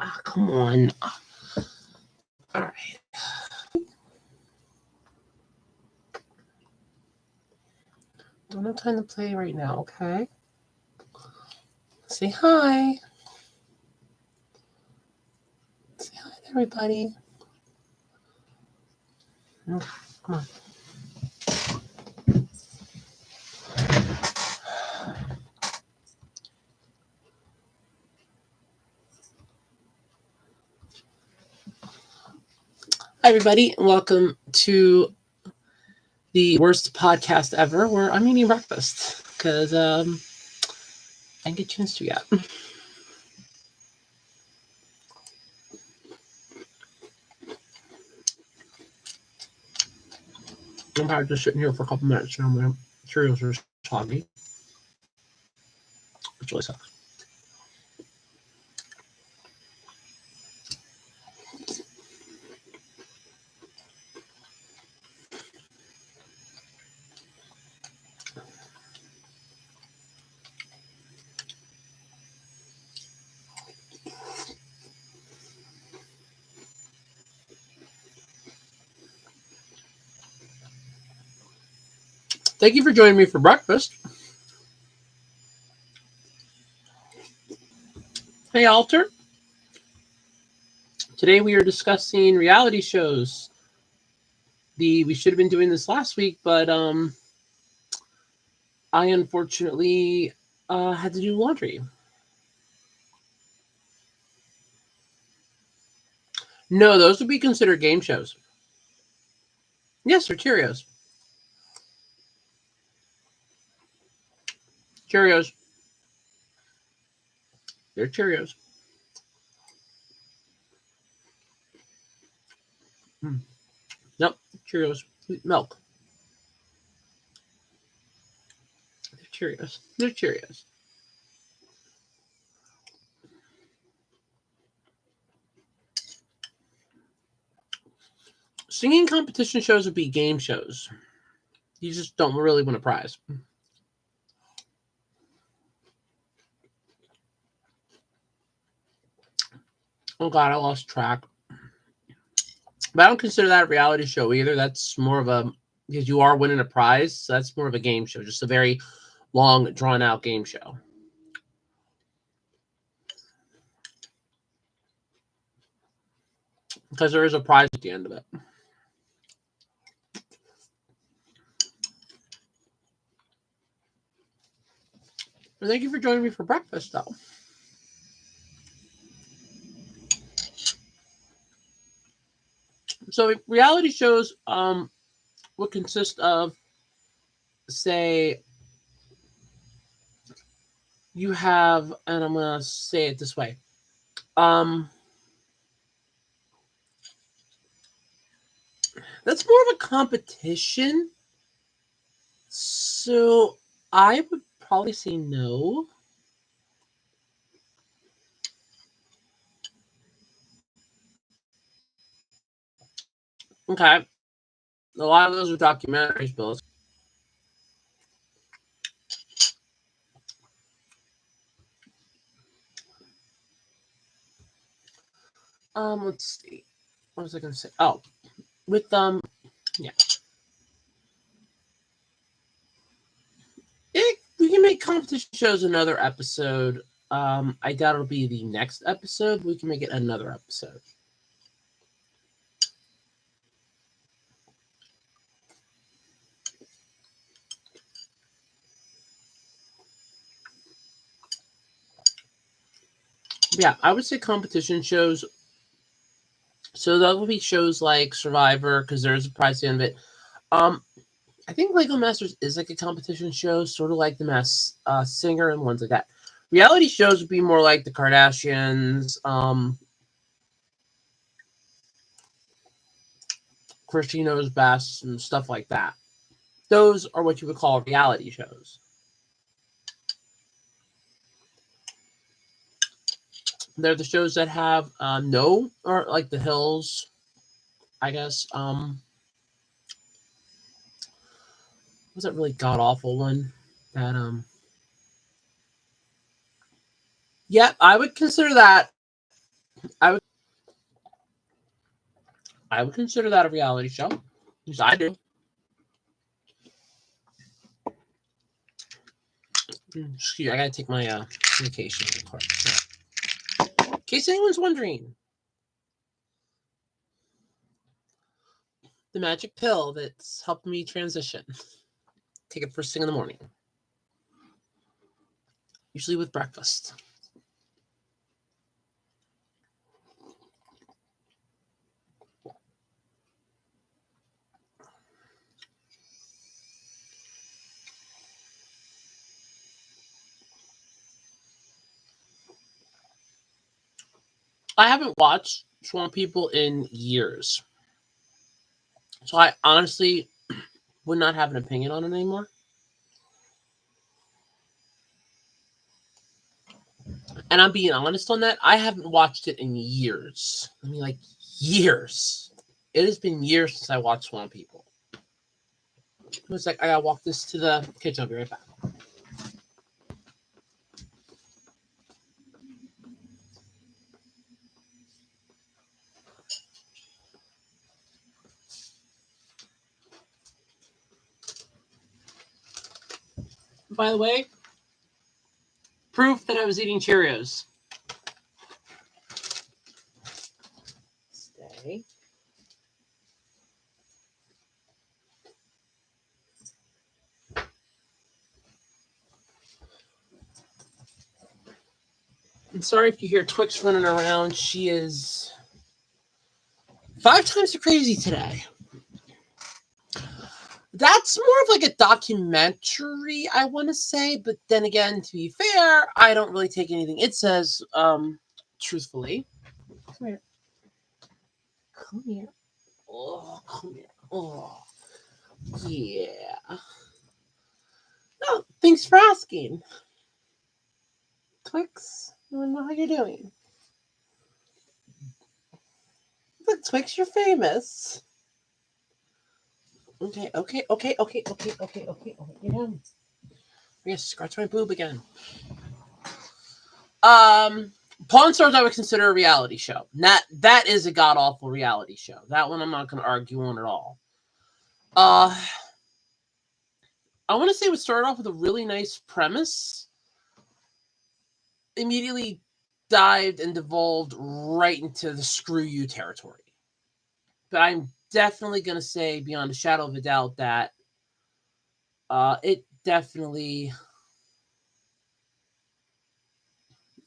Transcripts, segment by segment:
Come on. All right. Don't have time to play right now, okay? Say hi. Say hi to everybody. Okay, come on. Hi, everybody. Welcome to the worst podcast ever where I'm eating breakfast because I didn't get a chance to yet. I'm probably just sitting here for a couple minutes and my cereals are soggy, which really sucks. Thank you for joining me for breakfast. Hey, Alter. Today we are discussing reality shows. We should have been doing this last week, but I unfortunately had to do laundry. No, those would be considered game shows. Yes, they're Cheerios. Cheerios. They're Cheerios. Nope, Cheerios. Milk. They're Cheerios. They're Cheerios. Singing competition shows would be game shows. You just don't really win a prize. Oh God, I lost track. But I don't consider that a reality show either. That's more of a, because you are winning a prize. So that's more of a game show, just a very long, drawn out game show. Because there is a prize at the end of it. Well, thank you for joining me for breakfast, though. So reality shows would consist of, say, you have, and I'm gonna say it this way. That's more of a competition. So I would probably say no. Okay. A lot of those are documentaries, Bill. Let's see. What was I gonna say? Oh, with yeah. We can make competition shows another episode. I doubt it'll be the next episode. We can make it another episode. Yeah, I would say competition shows. So that will be shows like Survivor, because there's a prize at the end of it. I think Lego Masters is like a competition show, sort of like the Masked Singer and ones like that. Reality shows would be more like the Kardashians, Christy Knows Best, and stuff like that. Those are what you would call reality shows. They're the shows that have no, or like The Hills, I guess. Was that really god awful one? That yeah, I would consider that I would consider that a reality show. Because I do. Excuse me, I gotta take my medication real quick. In case anyone's wondering, the magic pill that's helped me transition. Take it first thing in the morning, usually with breakfast. I haven't watched Swamp People in years. So I honestly would not have an opinion on it anymore. And I'm being honest on that. I haven't watched it in years. I mean, like, years. It has been years since I watched Swamp People. It was like, I gotta walk this to the kitchen. I'll be right back. By the way, proof that I was eating Cheerios. Stay. I'm sorry if you hear Twix running around. She is 5 times crazy today. That's more of like a documentary, I want to say, but then again, to be fair, I don't really take anything it says truthfully. Come here. Come here. Oh, come here. Oh, yeah. No, thanks for asking. Twix, I want to know how you're doing. Look, Twix, you're famous. Okay. You're done. I'm gonna scratch my boob again. Pawn Stars I would consider a reality show. That is a god awful reality show. That one I'm not gonna argue on at all. I want to say it would start off with a really nice premise. Immediately dived and devolved right into the screw you territory. But I'm definitely gonna say beyond a shadow of a doubt that it definitely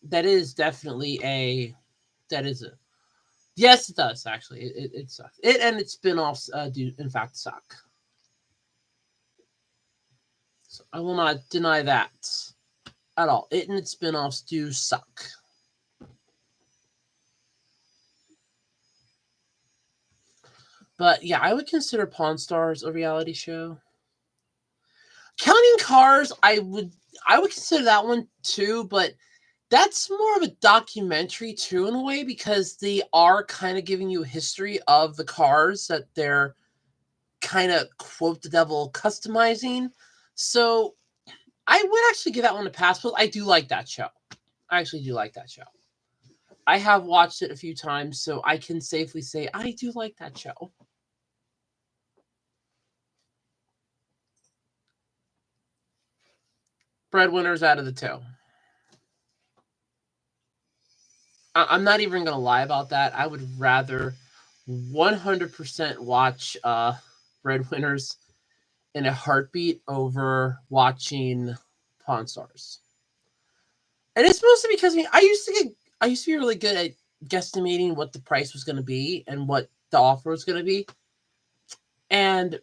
that is definitely a that is a yes it does actually it sucks it and its spin-offs do in fact suck, so I will not deny that at all. It and its spin-offs do suck. But yeah, I would consider Pawn Stars a reality show. Counting Cars, I would consider that one too, but that's more of a documentary too in a way because they are kind of giving you a history of the cars that they're kind of quote the devil customizing. So I would actually give that one a pass, but I do like that show. I actually do like that show. I have watched it a few times, so I can safely say I do like that show. Breadwinners out of the two. I'm not even gonna lie about that. I would rather 100% watch Breadwinners in a heartbeat over watching Pawn Stars. And it's mostly because I used to be really good at guesstimating what the price was going to be and what the offer was going to be. And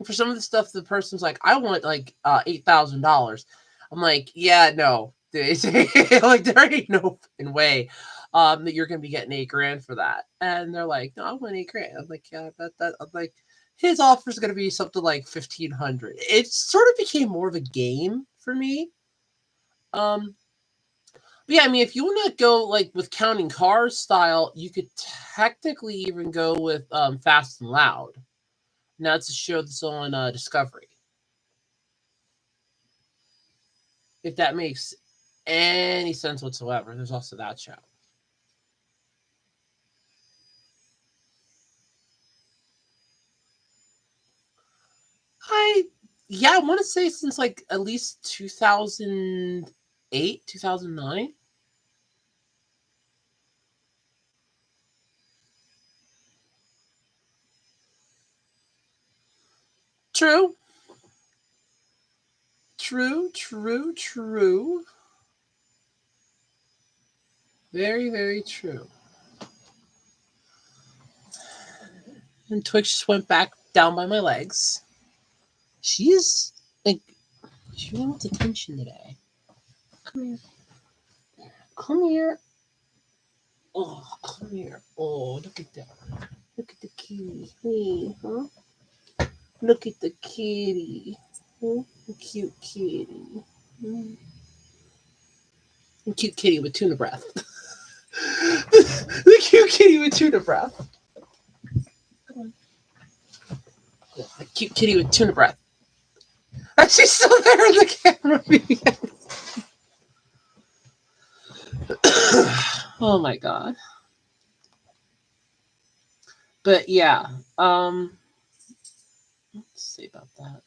for some of the stuff, the person's like, "I want like $8,000." I'm like, "Yeah, no, like there ain't no way that you're going to be getting $8,000 for that." And they're like, "No, I want $8,000." I'm like, "Yeah, that." I'm like, his offer is going to be something like 1,500. It sort of became more of a game for me. Um, but yeah, I mean, if you want to go like with Counting Cars style, you could technically even go with Fast and Loud. Now it's a show that's on Discovery. If that makes any sense whatsoever, there's also that show. Yeah, I want to say since like at least 2008, 2009. True. True, true, true. Very, very true. And Twitch just went back down by my legs. She is like she wants attention today. Come here. Come here. Oh, come here. Oh, look at that. Look at the kitty. Hey, huh? Look at the kitty. Huh? The cute kitty. Hmm. The cute kitty with tuna breath. The cute kitty with tuna breath. The cute kitty with tuna breath. And she's still there in the camera. Oh my god. But yeah, let's see about that.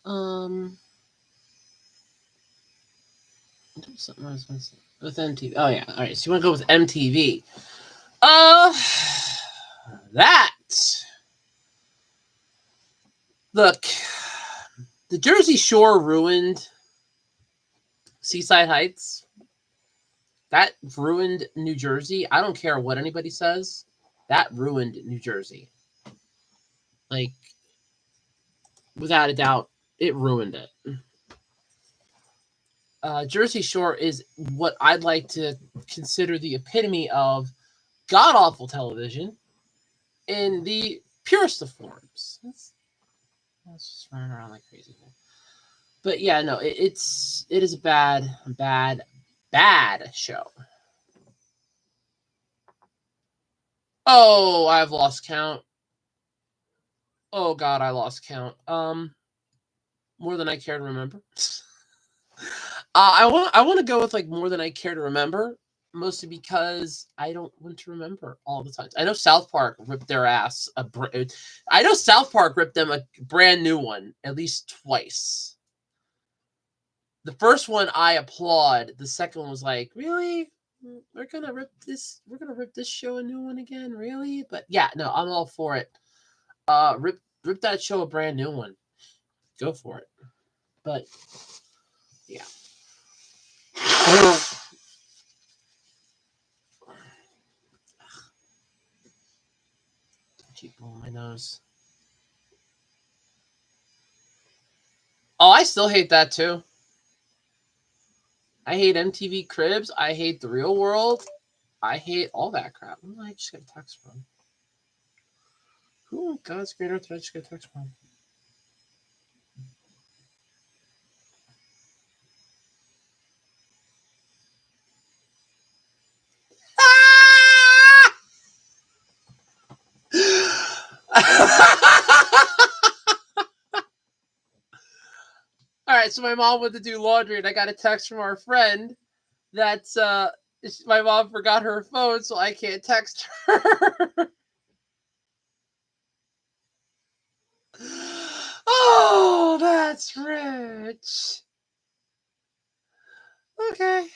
There's something I was gonna say with MTV. Oh yeah, all right. So you want to go with MTV? Uh, that look, the Jersey Shore ruined Seaside Heights. That ruined New Jersey. I don't care what anybody says. That ruined New Jersey. Like, without a doubt, it ruined it. Jersey Shore is what I'd like to consider the epitome of god awful television in the purest of forms. Let's just running around like crazy. But yeah, no, it is a bad show. Oh, I've lost count. Oh god, I lost count. More than I care to remember. I want to go with like more than I care to remember, mostly because I don't want to remember all the time. I know South Park ripped their ass. I know South Park ripped them a brand new one at least twice. The first one I applaud. The second one was like, really? We're gonna rip this. We're gonna rip this show a new one again, really? But yeah, no, I'm all for it. Rip that show a brand new one. Go for it. But yeah. Keep blowing my nose. Oh, I still hate that too. I hate MTV Cribs. I hate The Real World. I hate all that crap. Who did I just get a text from? Who on God's green earth did I just get a text from? All right, so my mom went to do laundry, and I got a text from our friend that's my mom forgot her phone, so I can't text her. Oh, that's rich. Okay.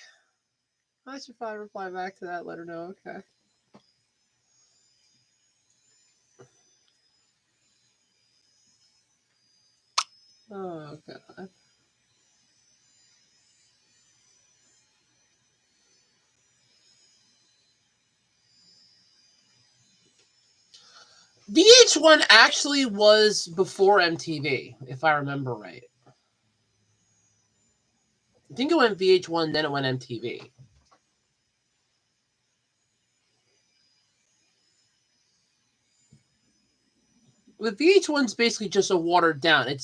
I should probably reply back to that, let her know. Okay. Oh, God. VH1 actually was before MTV, if I remember right. I think it went VH1, then it went MTV. The VH1's basically just a watered down.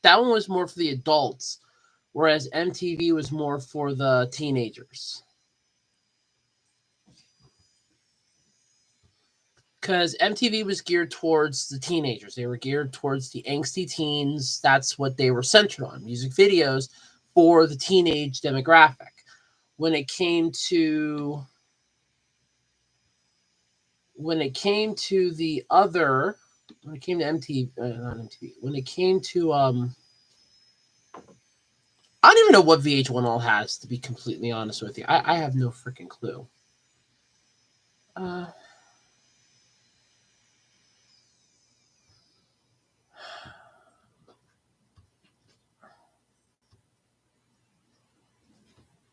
That one was more for the adults, whereas MTV was more for the teenagers. Because MTV was geared towards the teenagers. They were geared towards the angsty teens. That's what they were centered on. Music videos for the teenage demographic. When it came to the other, when it came to MTV, not MTV, when it came to I don't even know what VH1 all has, to be completely honest with you. I have no freaking clue. Uh,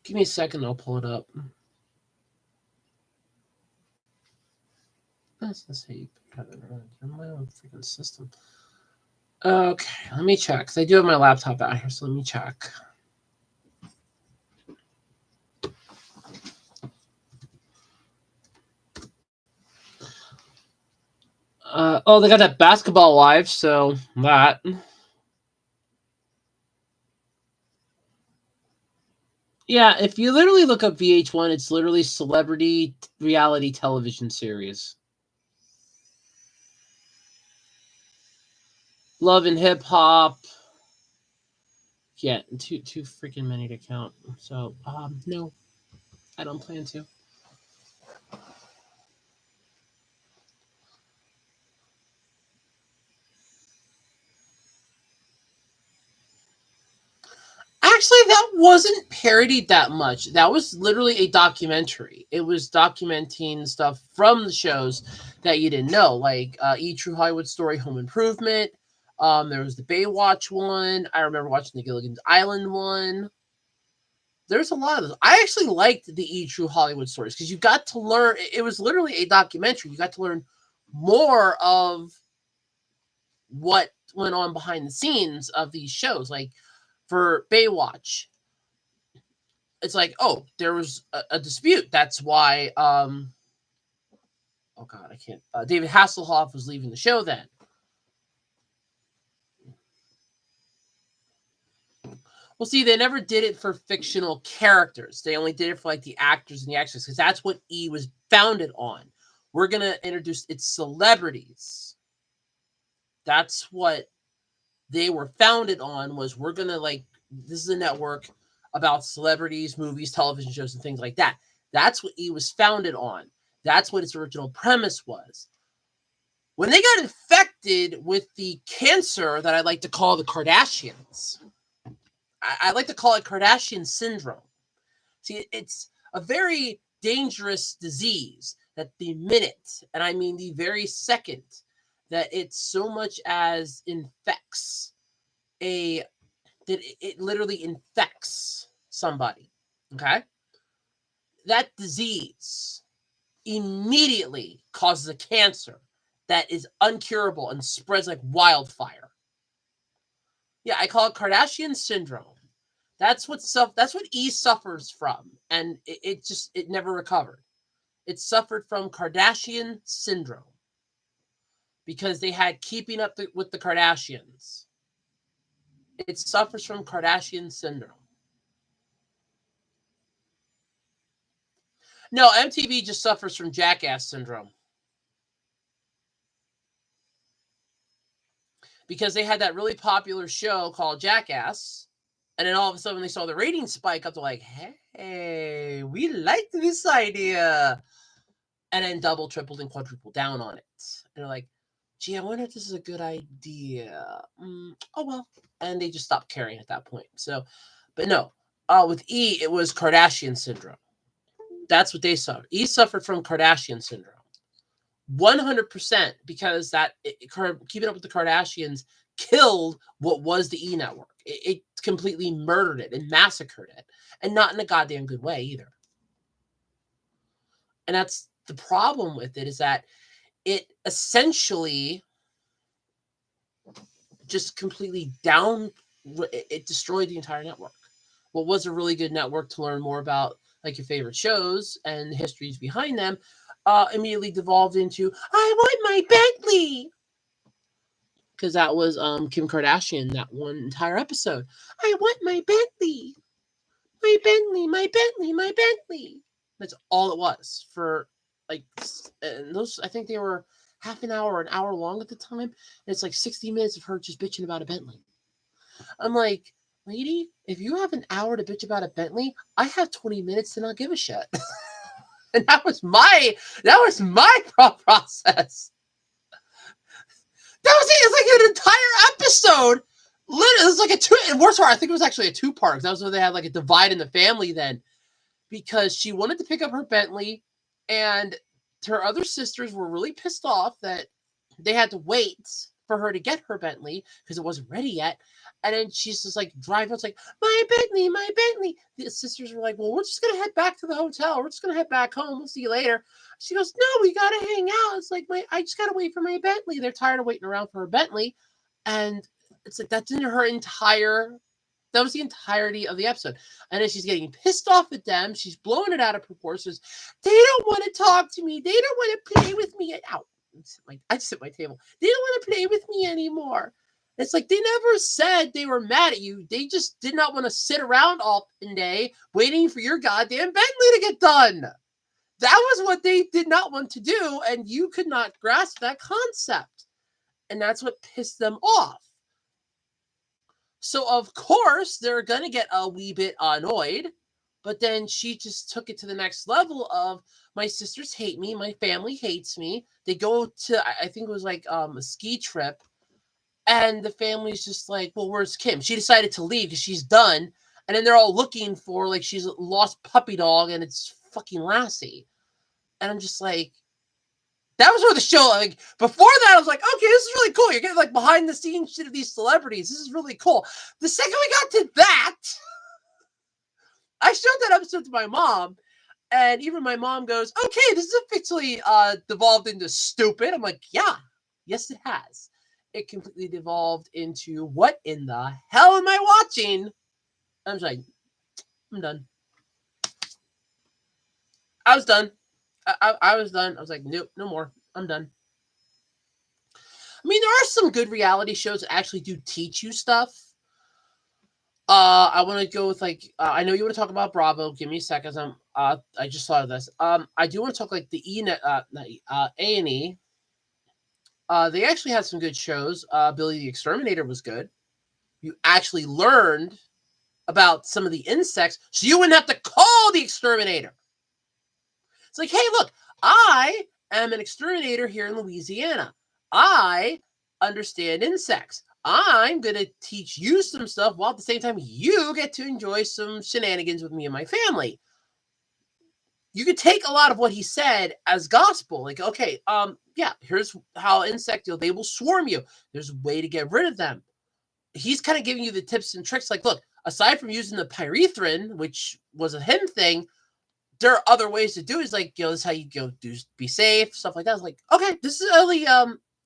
Give me a second, I'll pull it up. That's how you have it in my own freaking system. Okay, let me check, because I do have my laptop out here, so let me check. Oh, they got that Basketball Wives, so that. Yeah, if you literally look up VH1, it's literally celebrity reality television series. Love and Hip Hop. Yeah, too freaking many to count. So, no, I don't plan to. Actually, that wasn't parodied that much. That was literally a documentary. It was documenting stuff from the shows that you didn't know, like E True Hollywood Story, Home Improvement. There was the Baywatch one. I remember watching the Gilligan's Island one. There's a lot of those. I actually liked the E True Hollywood Stories because you got to learn. It was literally a documentary. You got to learn more of what went on behind the scenes of these shows. Like for Baywatch, it's like, oh, there was a dispute. That's why, oh God, I can't. David Hasselhoff was leaving the show then. Well, see, they never did it for fictional characters. They only did it for like the actors and the actresses because that's what E was founded on. We're gonna introduce its celebrities. That's what they were founded on. Was we're gonna like this is a network about celebrities, movies, television shows, and things like that. That's what E was founded on. That's what its original premise was. When they got infected with the cancer that I like to call the Kardashians, I like to call it Kardashian syndrome. See, it's a very dangerous disease that the minute, and I mean the very second, that it so much as infects that it literally infects somebody, okay? That disease immediately causes a cancer that is uncurable and spreads like wildfire. Yeah, I call it Kardashian syndrome. That's what E suffers from, and it never recovered. It suffered from Kardashian syndrome because they had keeping up with the Kardashians. It suffers from Kardashian syndrome. No, MTV just suffers from jackass syndrome. Because they had that really popular show called Jackass, and then all of a sudden when they saw the ratings spike up, they're like, hey, we like this idea. And then double, tripled, and quadrupled down on it. And they're like, gee, I wonder if this is a good idea. Oh, well. And they just stopped caring at that point. So, but no, with E, it was Kardashian syndrome. That's what they suffered. E suffered from Kardashian syndrome. 100% because Keeping Up with the Kardashians killed what was the E network. It completely murdered it and massacred it, and not in a goddamn good way either. And that's the problem with it, is that it essentially just completely it destroyed the entire network. What was a really good network to learn more about like your favorite shows and the histories behind them immediately devolved into, I want my Bentley. Because that was Kim Kardashian, that one entire episode. I want my Bentley. My Bentley, my Bentley, my Bentley. That's all it was for like, and those, I think they were half an hour or an hour long at the time. And it's like 60 minutes of her just bitching about a Bentley. I'm like, lady, if you have an hour to bitch about a Bentley, I have 20 minutes to not give a shit. And that was my thought process. That was it. It's like an entire episode Literally, it was like a two. Worst part, I think it was actually a two-part. That was when they had like a divide in the family then, because she wanted to pick up her Bentley, and her other sisters were really pissed off that they had to wait for her to get her Bentley because it wasn't ready yet. And then she's just like driving. It's like, my Bentley, my Bentley. The sisters were like, well, we're just gonna head back to the hotel. We're just gonna head back home. We'll see you later. She goes, no, we gotta hang out. It's like, I just gotta wait for my Bentley. They're tired of waiting around for her Bentley, and it's like that's in her entire. That was the entirety of the episode. And then she's getting pissed off at them. She's blowing it out of proportions. They don't want to talk to me. They don't want to play with me. Ow. I just hit my table. They don't want to play with me anymore. It's like they never said they were mad at you. They just did not want to sit around all day waiting for your goddamn Bentley to get done. That was what they did not want to do, and you could not grasp that concept. And that's what pissed them off. So, of course, they're going to get a wee bit annoyed. But then she just took it to the next level of, my sisters hate me. My family hates me. They go to, I think it was like a ski trip. And the family's just like, well, where's Kim? She decided to leave because she's done. And then they're all looking for, like, she's a lost puppy dog and it's fucking Lassie. And I'm just like, that was where the show, like, before that, I was like, okay, this is really cool. You're getting, like, behind the scenes shit of these celebrities. This is really cool. The second we got to that, I showed that episode to my mom, and even my mom goes, okay, this is officially devolved into stupid. I'm like, yeah, yes, it has. It completely devolved into, what in the hell am I watching? I'm just like, I'm done. I was done. I was done. I was like, nope, no more. I'm done. I mean, there are some good reality shows that actually do teach you stuff. I want to go with like I know you want to talk about Bravo. Give me a second. I just saw this. I do want to talk like the A&E. They actually had some good shows. Billy the Exterminator was good. You actually learned about some of the insects, so you wouldn't have to call the exterminator. It's like, hey, look, I am an exterminator here in Louisiana. I understand insects. I'm going to teach you some stuff while at the same time you get to enjoy some shenanigans with me and my family. You could take a lot of what he said as gospel. Like, okay, yeah, here's how insect, they will swarm you. There's a way to get rid of them. He's kind of giving you the tips and tricks. Like, look, aside from using the pyrethrin, which was a him thing, there are other ways to do it. It's like, this is how you be safe, stuff like that. It's like, okay, this is really,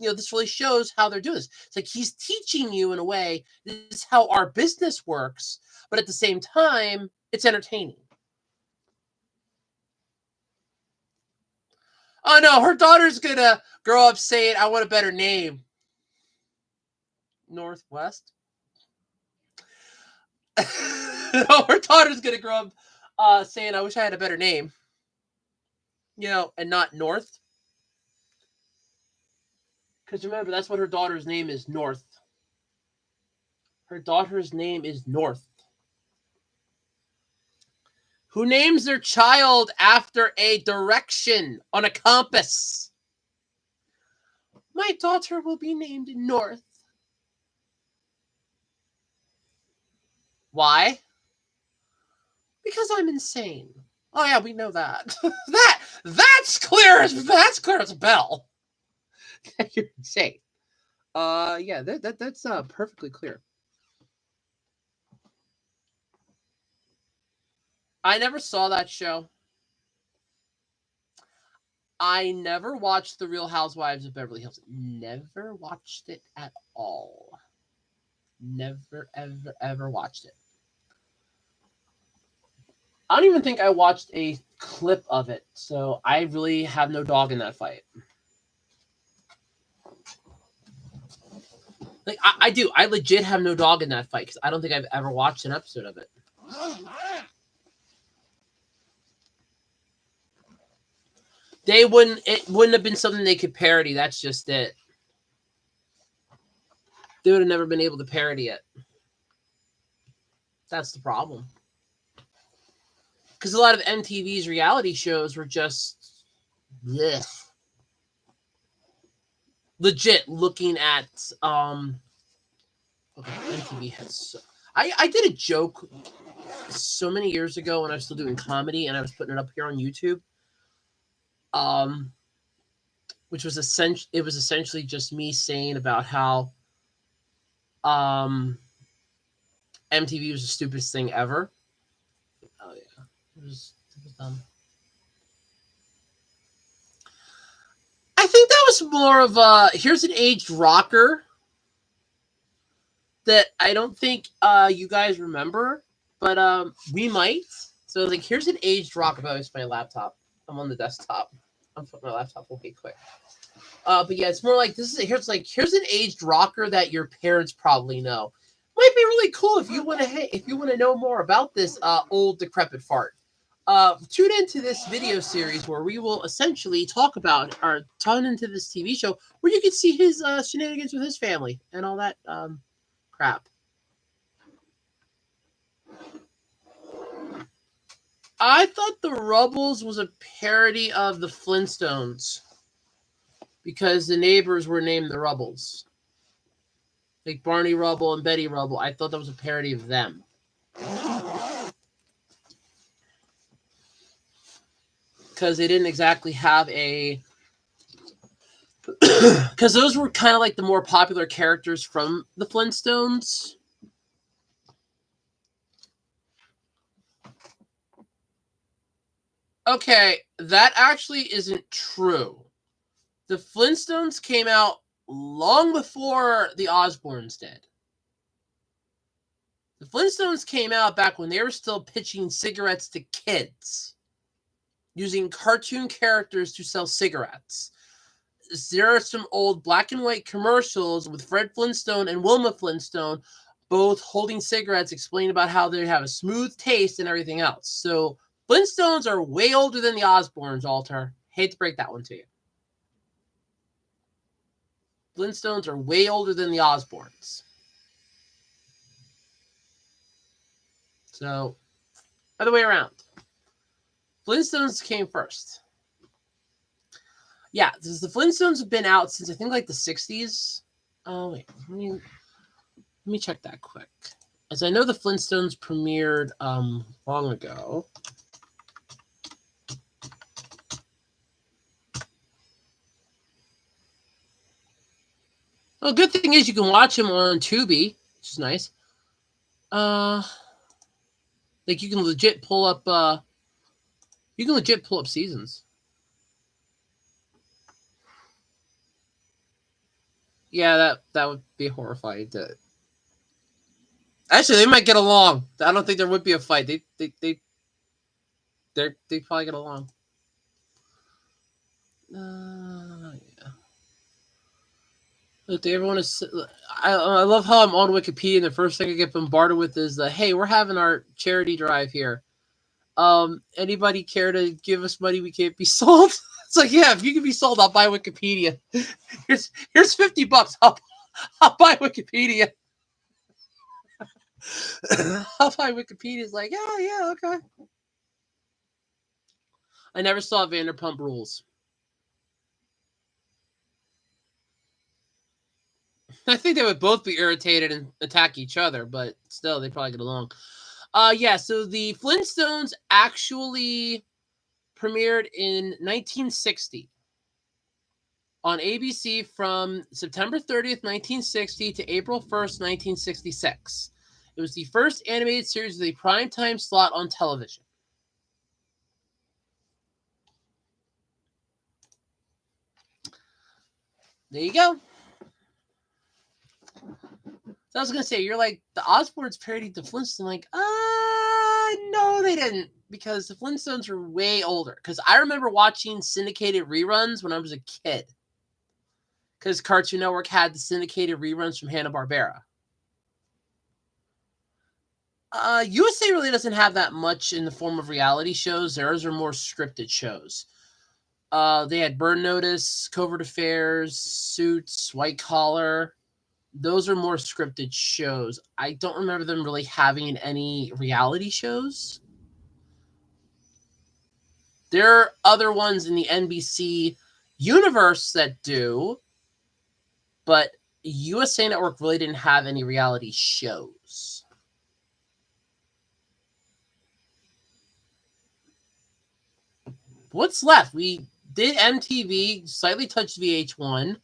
this really shows how they're doing this. It's like he's teaching you in a way, this is how our business works, but at the same time, it's entertaining. Oh no, her daughter's gonna grow up saying, I want a better name. Northwest? No, her daughter's gonna grow up saying, I wish I had a better name. And not North. Because remember, that's what her daughter's name is, North. Her daughter's name is North. Who names their child after a direction on a compass? My daughter will be named North. Why? Because I'm insane. Oh yeah, we know that. That's clear as a bell. You're insane. Yeah, that's perfectly clear. I never saw that show. I never watched The Real Housewives of Beverly Hills. Never watched it at all. Never, ever, ever watched it. I don't even think I watched a clip of it, so I really have no dog in that fight. Like, I do. I legit have no dog in that fight because I don't think I've ever watched an episode of it. It wouldn't have been something they could parody. That's just it. They would have never been able to parody it. That's the problem. Because a lot of MTV's reality shows were just legit looking at Okay, MTV has. I did a joke so many years ago when I was still doing comedy, and I was putting it up here on YouTube. Um, which was essentially just me saying about how um MTV was the stupidest thing ever. Oh yeah, it was dumb. I think that was more of a here's an aged rocker that I don't think you guys remember, but we might. So like here's an aged rocker. Oh, it's my laptop. I'm on the desktop. I'm putting my laptop away quick. But yeah, it's more like here's an aged rocker that your parents probably know. Might be really cool if you want to know more about this old decrepit fart. Tune into this video series where we will essentially talk about or tune into this TV show where you can see his shenanigans with his family and all that crap. I thought the Rubbles was a parody of the Flintstones because the neighbors were named the Rubbles. Like Barney Rubble and Betty Rubble. I thought that was a parody of them. Because they didn't exactly have a... Because those were kind of like the more popular characters from the Flintstones. Okay, that actually isn't true. The Flintstones came out long before the Osbournes did. The Flintstones came out back when they were still pitching cigarettes to kids, using cartoon characters to sell cigarettes. There are some old black and white commercials with Fred Flintstone and Wilma Flintstone both holding cigarettes, explaining about how they have a smooth taste and everything else. So Flintstones are way older than the Osbournes, Alter. Hate to break that one to you. Flintstones are way older than the Osbournes. So, other way around. Flintstones came first. Yeah, the Flintstones have been out since I think like the 60s. Oh, wait. Let me check that quick. As I know the Flintstones premiered long ago. Well, good thing is you can watch them on Tubi, which is nice. Like you can legit pull up seasons. Yeah, that would be horrifying. Actually, they might get along. I don't think there would be a fight. They probably get along. Yeah. Look, everyone is. I love how I'm on Wikipedia, and the first thing I get bombarded with is hey, we're having our charity drive here. Anybody care to give us money? We can't be sold. It's like, yeah, if you can be sold, I'll buy Wikipedia. Here's $50. I'll buy Wikipedia. I'll buy Wikipedia. It's like, yeah, okay. I never saw Vanderpump Rules. I think they would both be irritated and attack each other, but still, they probably get along. Yeah, so the Flintstones actually premiered in 1960 on ABC from September 30th, 1960 to April 1st, 1966. It was the first animated series with a primetime slot on television. There you go. So I was going to say, you're like, the Osbournes parodied the Flintstones. Like, no, they didn't. Because the Flintstones were way older. Because I remember watching syndicated reruns when I was a kid. Because Cartoon Network had the syndicated reruns from Hanna-Barbera. USA really doesn't have that much in the form of reality shows. Theirs are more scripted shows. They had Burn Notice, Covert Affairs, Suits, White Collar. Those are more scripted shows. I don't remember them really having any reality shows. There are other ones in the NBC universe that do, but USA Network really didn't have any reality shows. What's left? We did MTV, slightly touched VH1.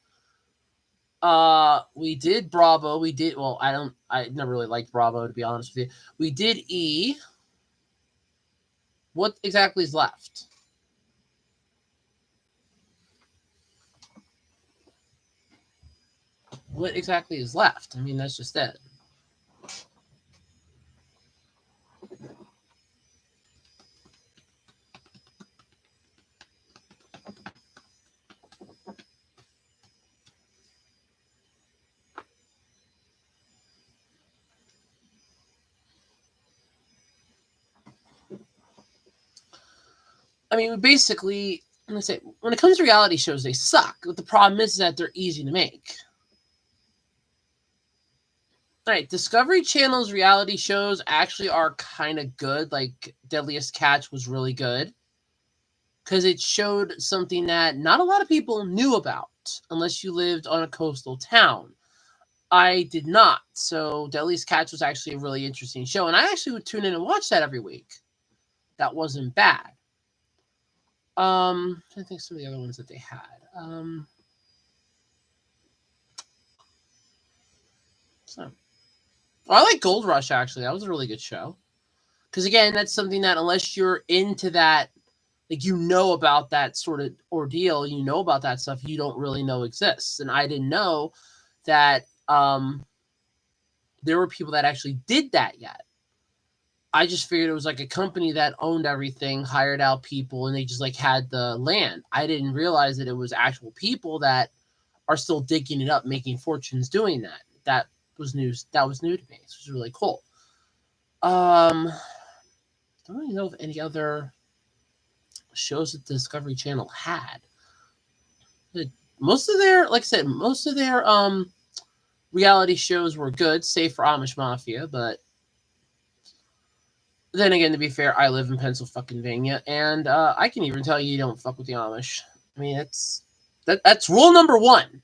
We did Bravo. We did, well, I never really liked Bravo, to be honest with you. We did E. What exactly is left? What exactly is left? I mean, that's just it. I mean, basically, let's say, when it comes to reality shows, they suck. But the problem is that they're easy to make. All right, Discovery Channel's reality shows actually are kind of good. Like Deadliest Catch was really good because it showed something that not a lot of people knew about unless you lived on a coastal town. I did not. So Deadliest Catch was actually a really interesting show, and I actually would tune in and watch that every week. That wasn't bad. I think some of the other ones that they had. So, I like Gold Rush, actually. That was a really good show. Because, again, that's something that unless you're into that, like, you know about that sort of ordeal, you know about that stuff, you don't really know exists. And I didn't know that there were people that actually did that yet. I just figured it was like a company that owned everything, hired out people, and they just like had the land. I didn't realize that it was actual people that are still digging it up, making fortunes doing that. That was news. That was new to me. This was really cool. Don't really know if any other shows that the Discovery Channel had. Most of their, like I said, most of their reality shows were good, save for Amish Mafia, but then again, to be fair, I live in Pennsylvania, and I can even tell you don't fuck with the Amish. I mean, that's rule number one.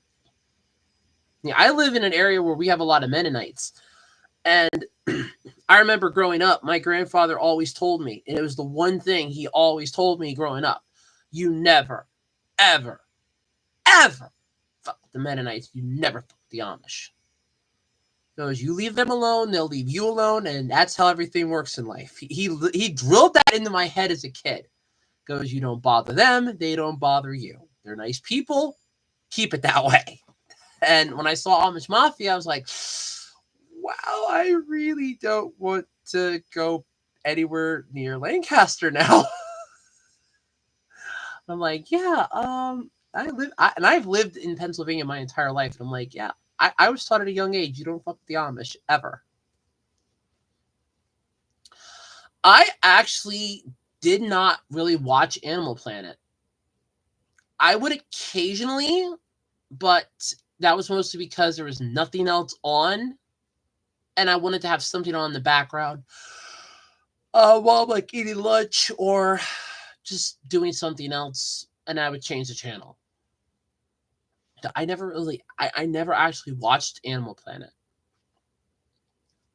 Yeah, I live in an area where we have a lot of Mennonites, and I remember growing up, my grandfather always told me, and it was the one thing he always told me growing up: you never, ever, ever fuck with the Mennonites. You never fuck with the Amish. Goes, you leave them alone, they'll leave you alone, and that's how everything works in life. He drilled that into my head as a kid. Goes, you don't bother them, they don't bother you. They're nice people, keep it that way. And when I saw Amish Mafia, I was like, wow, I really don't want to go anywhere near Lancaster now. I'm like, yeah, I've lived in Pennsylvania my entire life, and I'm like, yeah, I was taught at a young age, you don't fuck with the Amish, ever. I actually did not really watch Animal Planet. I would occasionally, but that was mostly because there was nothing else on, and I wanted to have something on in the background while I'm like eating lunch or just doing something else, and I would change the channel. I never actually watched Animal Planet.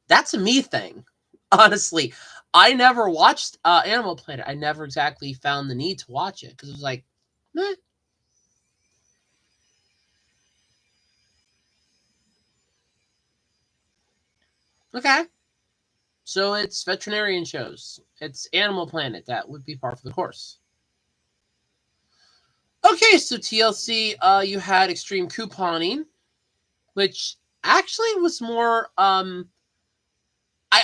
That's a me thing, honestly. I never watched Animal Planet. I never exactly found the need to watch it because it was like, meh. Okay. So it's veterinarian shows. It's Animal Planet. That would be par for the course. Okay, so TLC, you had extreme couponing, which actually was more. I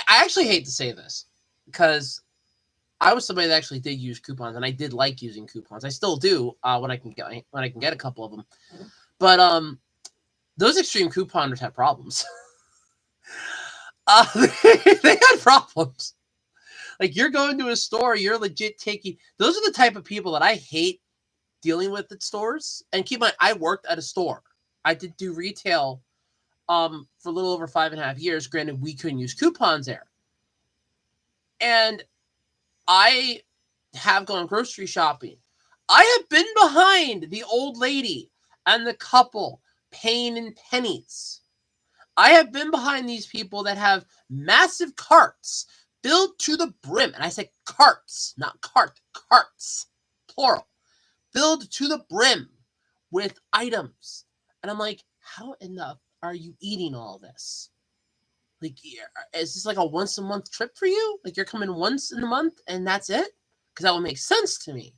actually hate to say this because I was somebody that actually did use coupons, and I did like using coupons. I still do when I can get a couple of them. But those extreme couponers have problems. They had problems. Like you're going to a store, you're legit taking. Those are the type of people that I hate dealing with at stores. And keep in mind, I worked at a store. I did do retail for a little over 5.5 years. Granted, we couldn't use coupons there. And I have gone grocery shopping. I have been behind the old lady and the couple pain in pennies. I have been behind these people that have massive carts filled to the brim. And I said carts, not cart, carts, plural, filled to the brim with items. And I'm like, how enough are you eating all this? Like, is this like a once a month trip for you? Like, you're coming once in a month and that's it? Because that would make sense to me.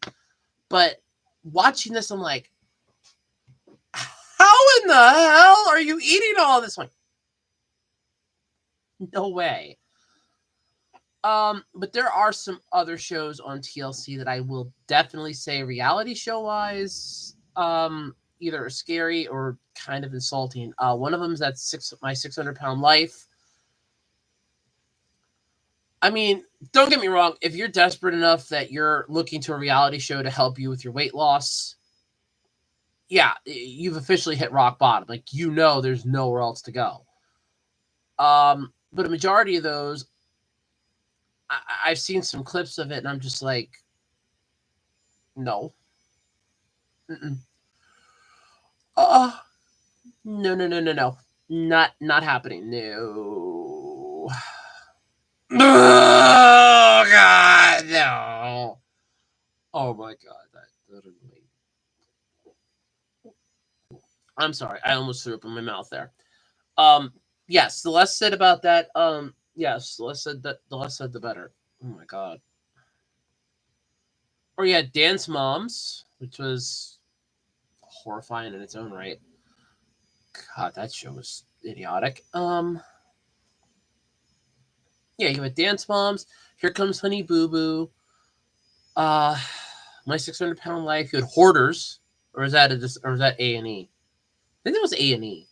But watching this, I'm like, how in the hell are you eating all this? Like, no way. But there are some other shows on TLC that I will definitely say, reality show wise, either scary or kind of insulting. One of them is My 600-Pound Life. I mean, don't get me wrong. If you're desperate enough that you're looking to a reality show to help you with your weight loss, yeah, you've officially hit rock bottom. Like, there's nowhere else to go. But a majority of those, I've seen some clips of it, and I'm just like, no. No. No. Not happening. No. Oh, God, no. Oh, my God. That annoying. I'm sorry. I almost threw up in my mouth there. Yes, the less said about that, yes, the less said, the better. Oh, my God. Or yeah, Dance Moms, which was horrifying in its own right. God, that show was idiotic. Yeah, you have Dance Moms. Here Comes Honey Boo Boo. My 600-Pound Life. You had Hoarders, or is that A&E? I think it was A&E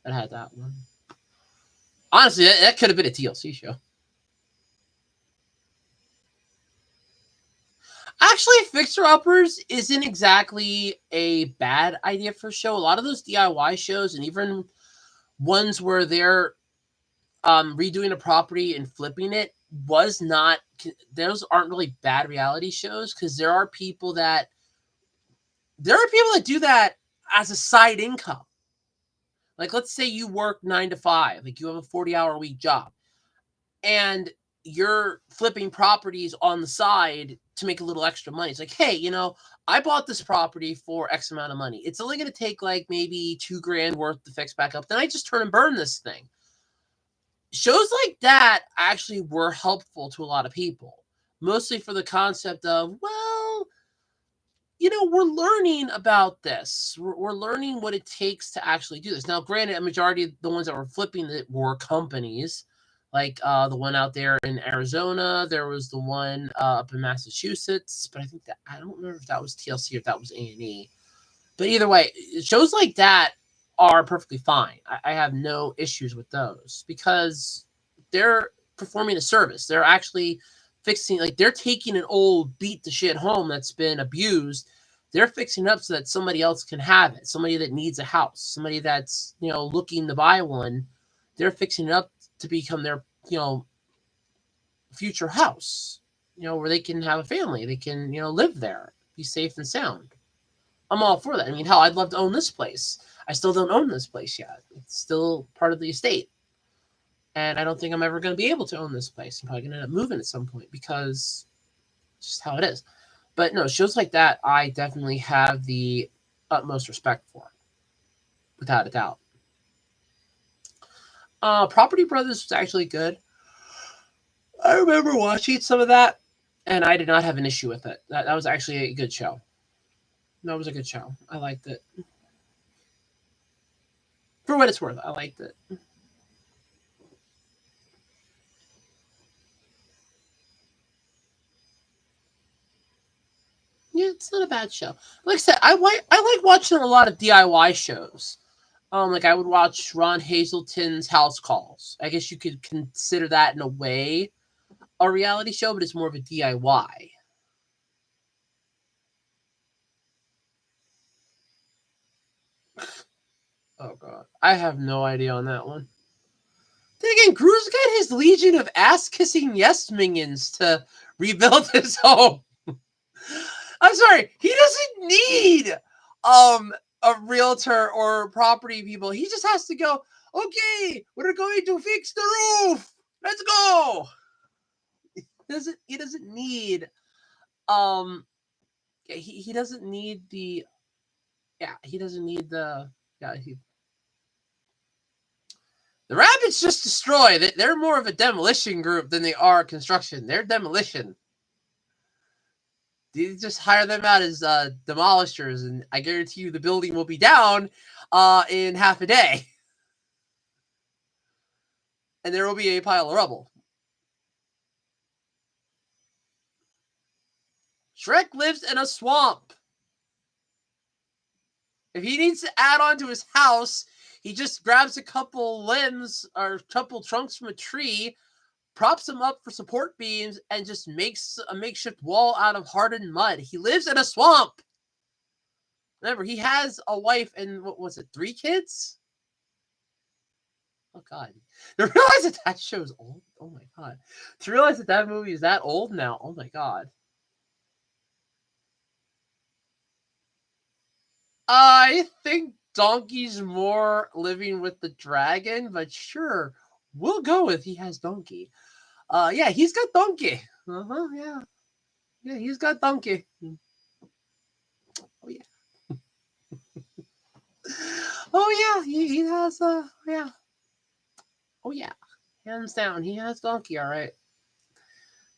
that had that one. Honestly, that could have been a TLC show. Actually, Fixer Uppers isn't exactly a bad idea for a show. A lot of those DIY shows, and even ones where they're redoing a property and flipping it, those aren't really bad reality shows, because there are people that do that as a side income. Like, let's say you work 9 to 5, like you have a 40-hour a week job, and you're flipping properties on the side to make a little extra money. It's like, hey, I bought this property for X amount of money. It's only going to take like maybe $2,000 worth to fix back up. Then I just turn and burn this thing. Shows like that actually were helpful to a lot of people, mostly for the concept of, well, we're learning about this. We're learning what it takes to actually do this. Now, granted, a majority of the ones that were flipping it were companies, like the one out there in Arizona. There was the one up in Massachusetts, but I don't remember if that was TLC or if that was A&E. But either way, shows like that are perfectly fine. I have no issues with those, because they're performing a service. They're actually fixing, like, they're taking an old beat to shit home that's been abused. They're fixing it up so that somebody else can have it. Somebody that needs a house, somebody that's, looking to buy one, they're fixing it up to become their, future house, where they can have a family. They can, live there, be safe and sound. I'm all for that. I mean, hell, I'd love to own this place. I still don't own this place yet. It's still part of the estate. And I don't think I'm ever going to be able to own this place. I'm probably going to end up moving at some point, because it's just how it is. But no, shows like that, I definitely have the utmost respect for, without a doubt. Property Brothers was actually good. I remember watching some of that, and I did not have an issue with it. That was actually a good show. That was a good show. I liked it. For what it's worth, I liked it. Yeah, it's not a bad show. Like I said, I like watching a lot of DIY shows. Like, I would watch Ron Hazelton's House Calls. I guess you could consider that in a way a reality show, but it's more of a DIY. Oh, God. I have no idea on that one. Then again, Gru's got his legion of ass-kissing yes minions to rebuild his home. I'm sorry. He doesn't need a realtor or property people. He just has to go, okay, we're going to fix the roof. Let's go. He doesn't need he doesn't need the he doesn't need the the rabbits just destroy. They're more of a demolition group than they are construction. They're demolition. You just hire them out as demolishers, and I guarantee you the building will be down in half a day. And there will be a pile of rubble. Shrek lives in a swamp. If he needs to add on to his house, he just grabs a couple limbs or a couple trunks from a tree, props them up for support beams, and just makes a makeshift wall out of hardened mud. He lives in a swamp. Remember, he has a wife and, what was it, 3 kids? Oh, God. To realize that that show's old? Oh, my God. To realize that that movie is that old now? Oh, my God. I think Donkey's more living with the dragon, but sure, we'll go with he has Donkey. Yeah, he's got Donkey. Yeah. Yeah, he's got Donkey. Oh, yeah. Oh, yeah, he has, yeah. Oh, yeah. Hands down, he has Donkey, all right.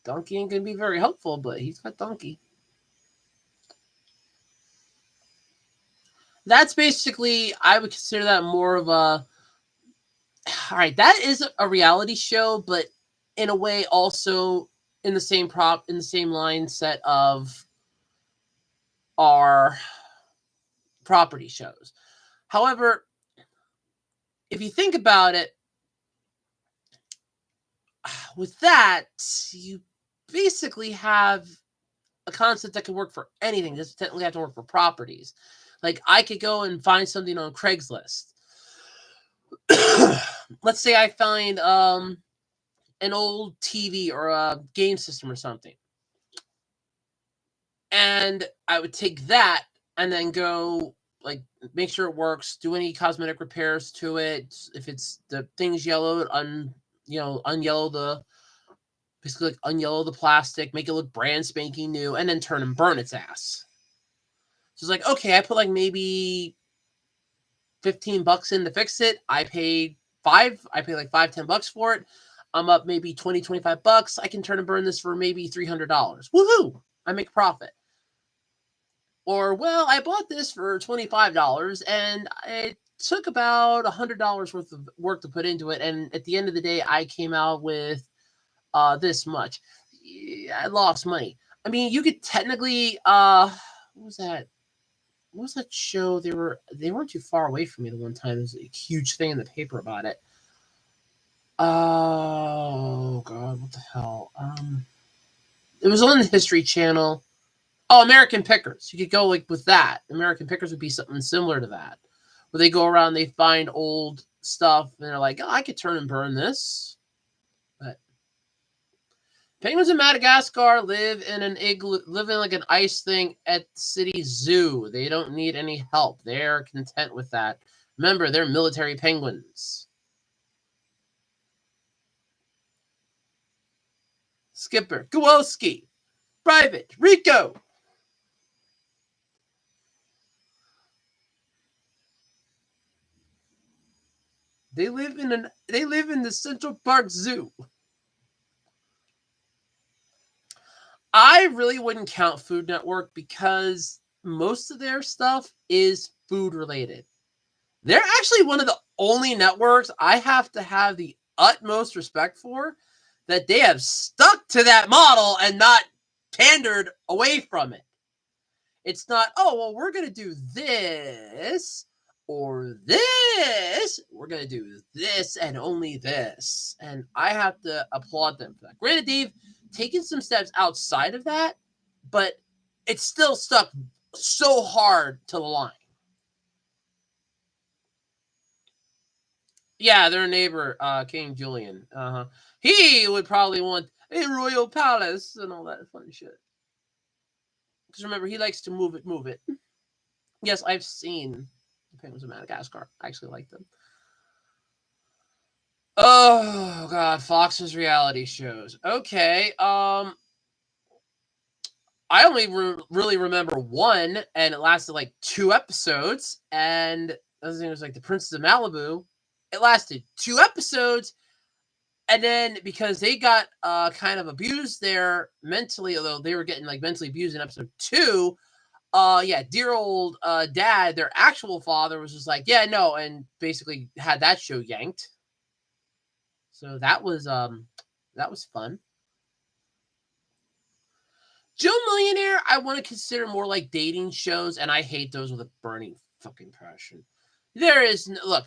Donkey ain't gonna be very helpful, but he's got Donkey. That's basically, I would consider that more of a, all right, that is a reality show, but in a way also in the same line set of our property shows. However, if you think about it, with that, you basically have a concept that can work for anything. It doesn't technically have to work for properties. Like, I could go and find something on Craigslist. Let's say I find an old TV or a game system or something. And I would take that and then go, like, make sure it works, do any cosmetic repairs to it. If it's the thing's yellowed, unyellow the, basically like unyellow the plastic, make it look brand spanking new, and then turn and burn its ass. So it's like, okay, I put like maybe $15 in to fix it. I paid like $5-10 for it. I'm up maybe $20-25. I can turn and burn this for maybe $300. Woohoo! I make profit. Or, well, I bought this for $25 and it took about $100 worth of work to put into it. And at the end of the day, I came out with this much. I lost money. I mean, you could technically, what was that? What was that show? They weren't too far away from me the one time. There was a huge thing in the paper about it. Oh God, what the hell? It was on the History Channel. Oh, American Pickers. You could go like with that. American Pickers would be something similar to that, where they go around, they find old stuff, and they're like, "Oh, I could turn and burn this." But penguins in Madagascar live in an igloo, live in like an ice thing at the city zoo. They don't need any help. They're content with that. Remember, they're military penguins. Skipper Kowalski, Private Rico. They live in the Central Park Zoo. I really wouldn't count Food Network because most of their stuff is food related. They're actually one of the only networks I have to have the utmost respect for, that they have stuck to that model and not pandered away from it. It's not, oh, well, we're going to do this or this. We're going to do this and only this. And I have to applaud them for that. Granted, they've taken some steps outside of that, but it's still stuck so hard to the line. Yeah, their neighbor, King Julian. He would probably want a royal palace and all that fun shit. Because remember, he likes to move it. Yes, I've seen The Penguins of Madagascar. I actually like them. Oh God, Fox's reality shows. Okay, I only really remember one, and it lasted like 2 episodes. And I think it was like The Princess of Malibu. It lasted 2 episodes, and then because they got kind of abused there mentally, although they were getting like mentally abused in episode 2. Yeah, dear old dad, their actual father was just like, yeah, no, and basically had that show yanked. So that was fun. Joe Millionaire, I want to consider more like dating shows, and I hate those with a burning fucking passion. There is no, look,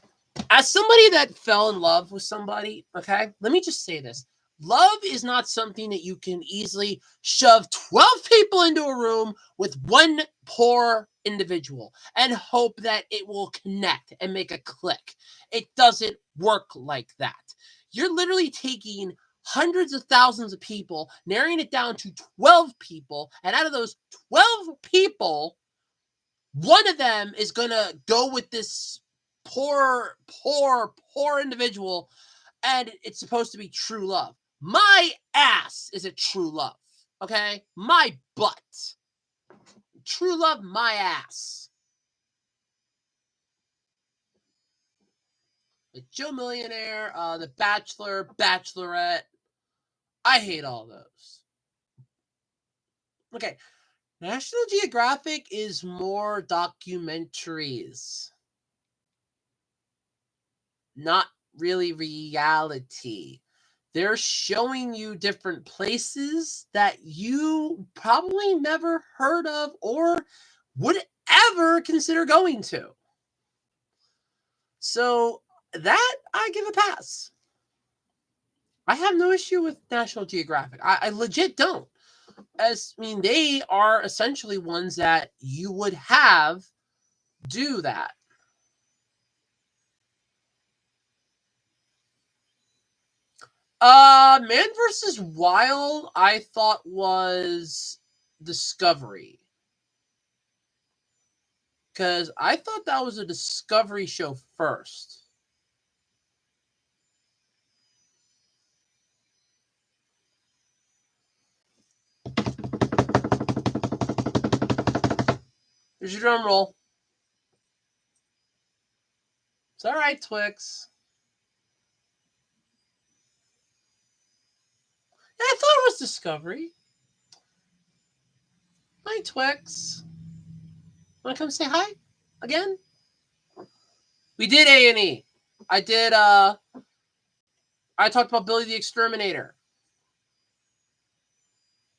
as somebody that fell in love with somebody, okay, let me just say this. Love is not something that you can easily shove 12 people into a room with one poor individual and hope that it will connect and make a click. It doesn't work like that. You're literally taking hundreds of thousands of people, narrowing it down to 12 people, and out of those 12 people, one of them is going to go with this poor individual, and it's supposed to be true love. My ass is a true love, okay? My butt. True love, my ass. The Joe Millionaire, The Bachelor, Bachelorette. I hate all those. Okay, National Geographic is more documentaries, not really reality. They're showing you different places that you probably never heard of or would ever consider going to. So that I give a pass. I have no issue with National Geographic. I legit don't. They are essentially ones that you would have do that. Man versus Wild, I thought was Discovery. Because I thought that was a Discovery show first. Here's your drum roll. It's all right, Twix. Yeah, I thought it was Discovery. Hi, Twix. Want to come say hi again? We did A&E. I did. I talked about Billy the Exterminator.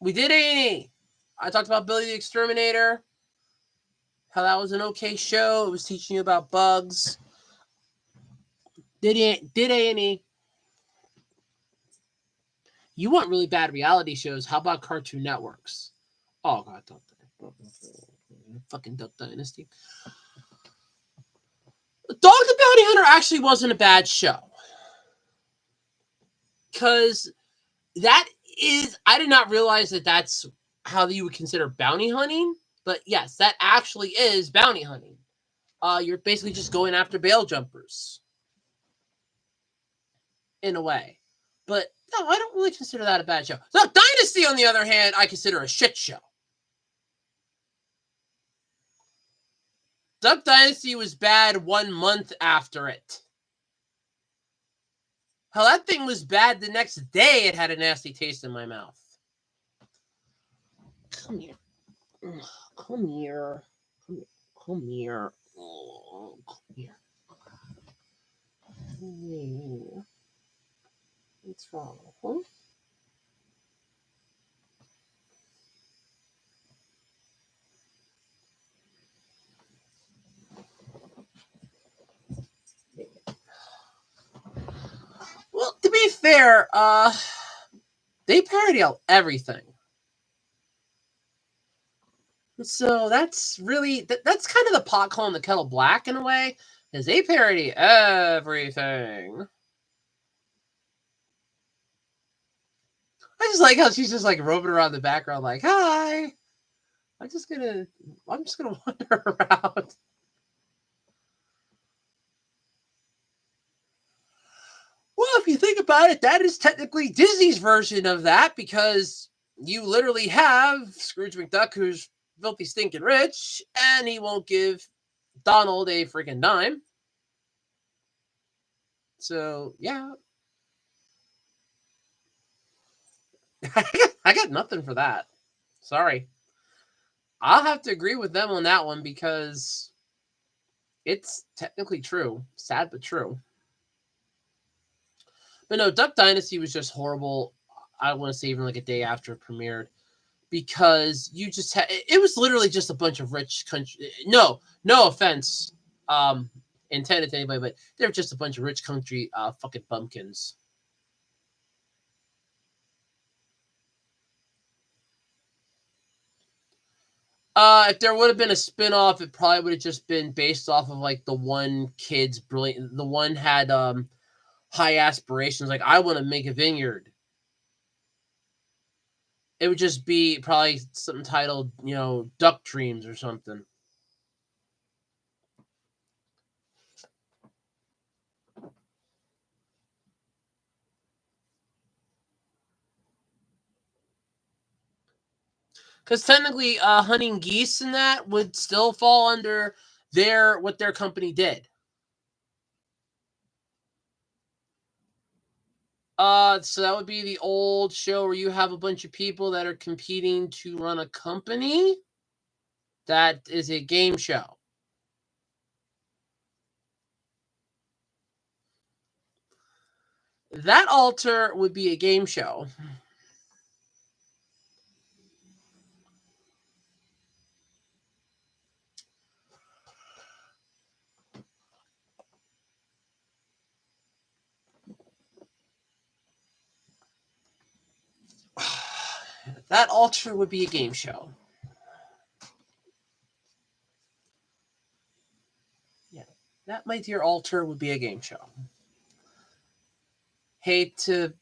We did A&E. I talked about Billy the Exterminator. How that was an okay show. It was teaching you about bugs. Did A&E. You want really bad reality shows? How about Cartoon Networks? Oh God, fucking Duck Dynasty. Dog the Bounty Hunter actually wasn't a bad show. Because that is, I did not realize that that's how you would consider bounty hunting. But yes, that actually is bounty hunting. You're basically just going after bail jumpers. In a way. But no, I don't really consider that a bad show. So Dynasty, on the other hand, I consider a shit show. Duck Dynasty was bad 1 month after it. Hell, that thing was bad the next day. It had a nasty taste in my mouth. Come here. Come here. Come here. Oh, come here. Come here. What's wrong? Huh? Well, to be fair, they parody everything. So that's really that's kind of the pot calling the kettle black in a way, because they parody everything. I just like how she's just like roving around the background, like, hi. I'm just gonna wander around. Well, if you think about it, that is technically Disney's version of that because you literally have Scrooge McDuck, who's filthy stinking rich, and he won't give Donald a freaking dime. So yeah, I got nothing for that. Sorry, I'll have to agree with them on that one because it's technically true. Sad but true. But no, Duck Dynasty was just horrible. I want to say even like a day after it premiered because you just had it was literally just a bunch of rich country. No offense, um, intended to anybody, but they're just a bunch of rich country fucking bumpkins. If there would have been a spin-off, it probably would have just been based off of like the one kid's brilliant. The one had high aspirations, like I want to make a vineyard. It would just be probably something titled, Duck Dreams or something. Because technically, hunting geese and that would still fall under what their company did. So that would be the old show where you have a bunch of people that are competing to run a company. That is a game show. That altar would be a game show. That altar would be a game show. Yeah, that, my dear altar, would be a game show. Hate to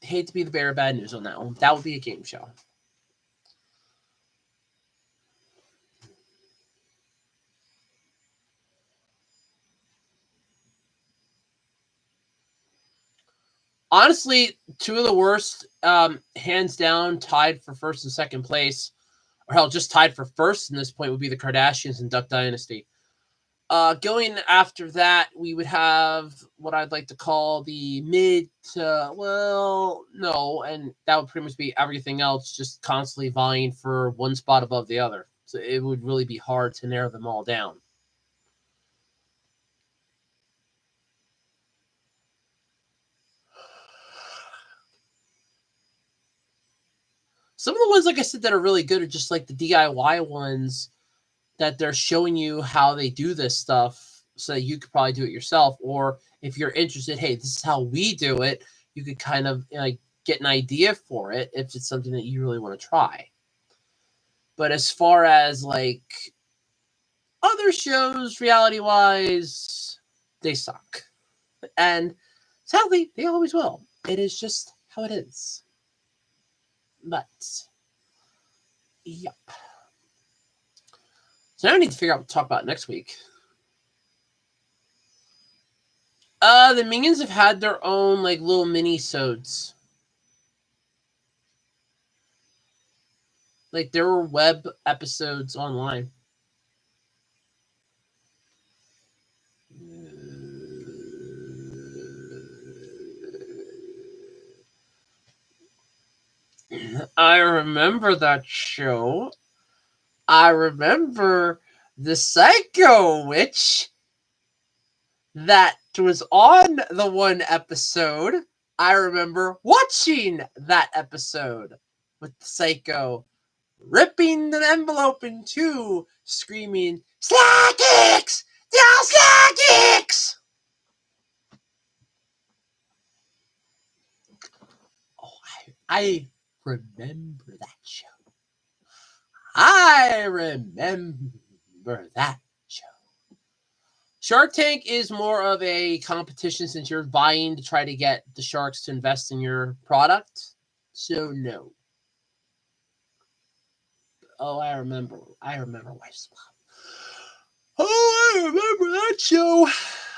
be the bearer of bad news on that one. That would be a game show. Honestly, two of the worst, hands down, tied for first and second place, or hell, just tied for first in this point would be the Kardashians and Duck Dynasty. Going after that, we would have what I'd like to call the mid to, well, no, and that would pretty much be everything else, just constantly vying for one spot above the other. So it would really be hard to narrow them all down. Some of the ones, like I said, that are really good are just like the DIY ones that they're showing you how they do this stuff so that you could probably do it yourself. Or if you're interested, hey, this is how we do it, you could kind of like get an idea for it if it's something that you really want to try. But as far as like other shows, reality wise, they suck. And sadly, they always will. It is just how it is. But, yep. So now I need to figure out what to talk about next week. The Minions have had their own like little mini-sodes. Like there were web episodes online. I remember that show. I remember the Psycho Witch that was on the one episode. I remember watching that episode with the Psycho ripping the envelope in two, screaming, Slackics! Down Slackics! Oh, I remember that show. I remember that show. Shark Tank is more of a competition since you're vying to try to get the sharks to invest in your product. So, no. Oh, I remember Wife's Swap. Oh, I remember that show.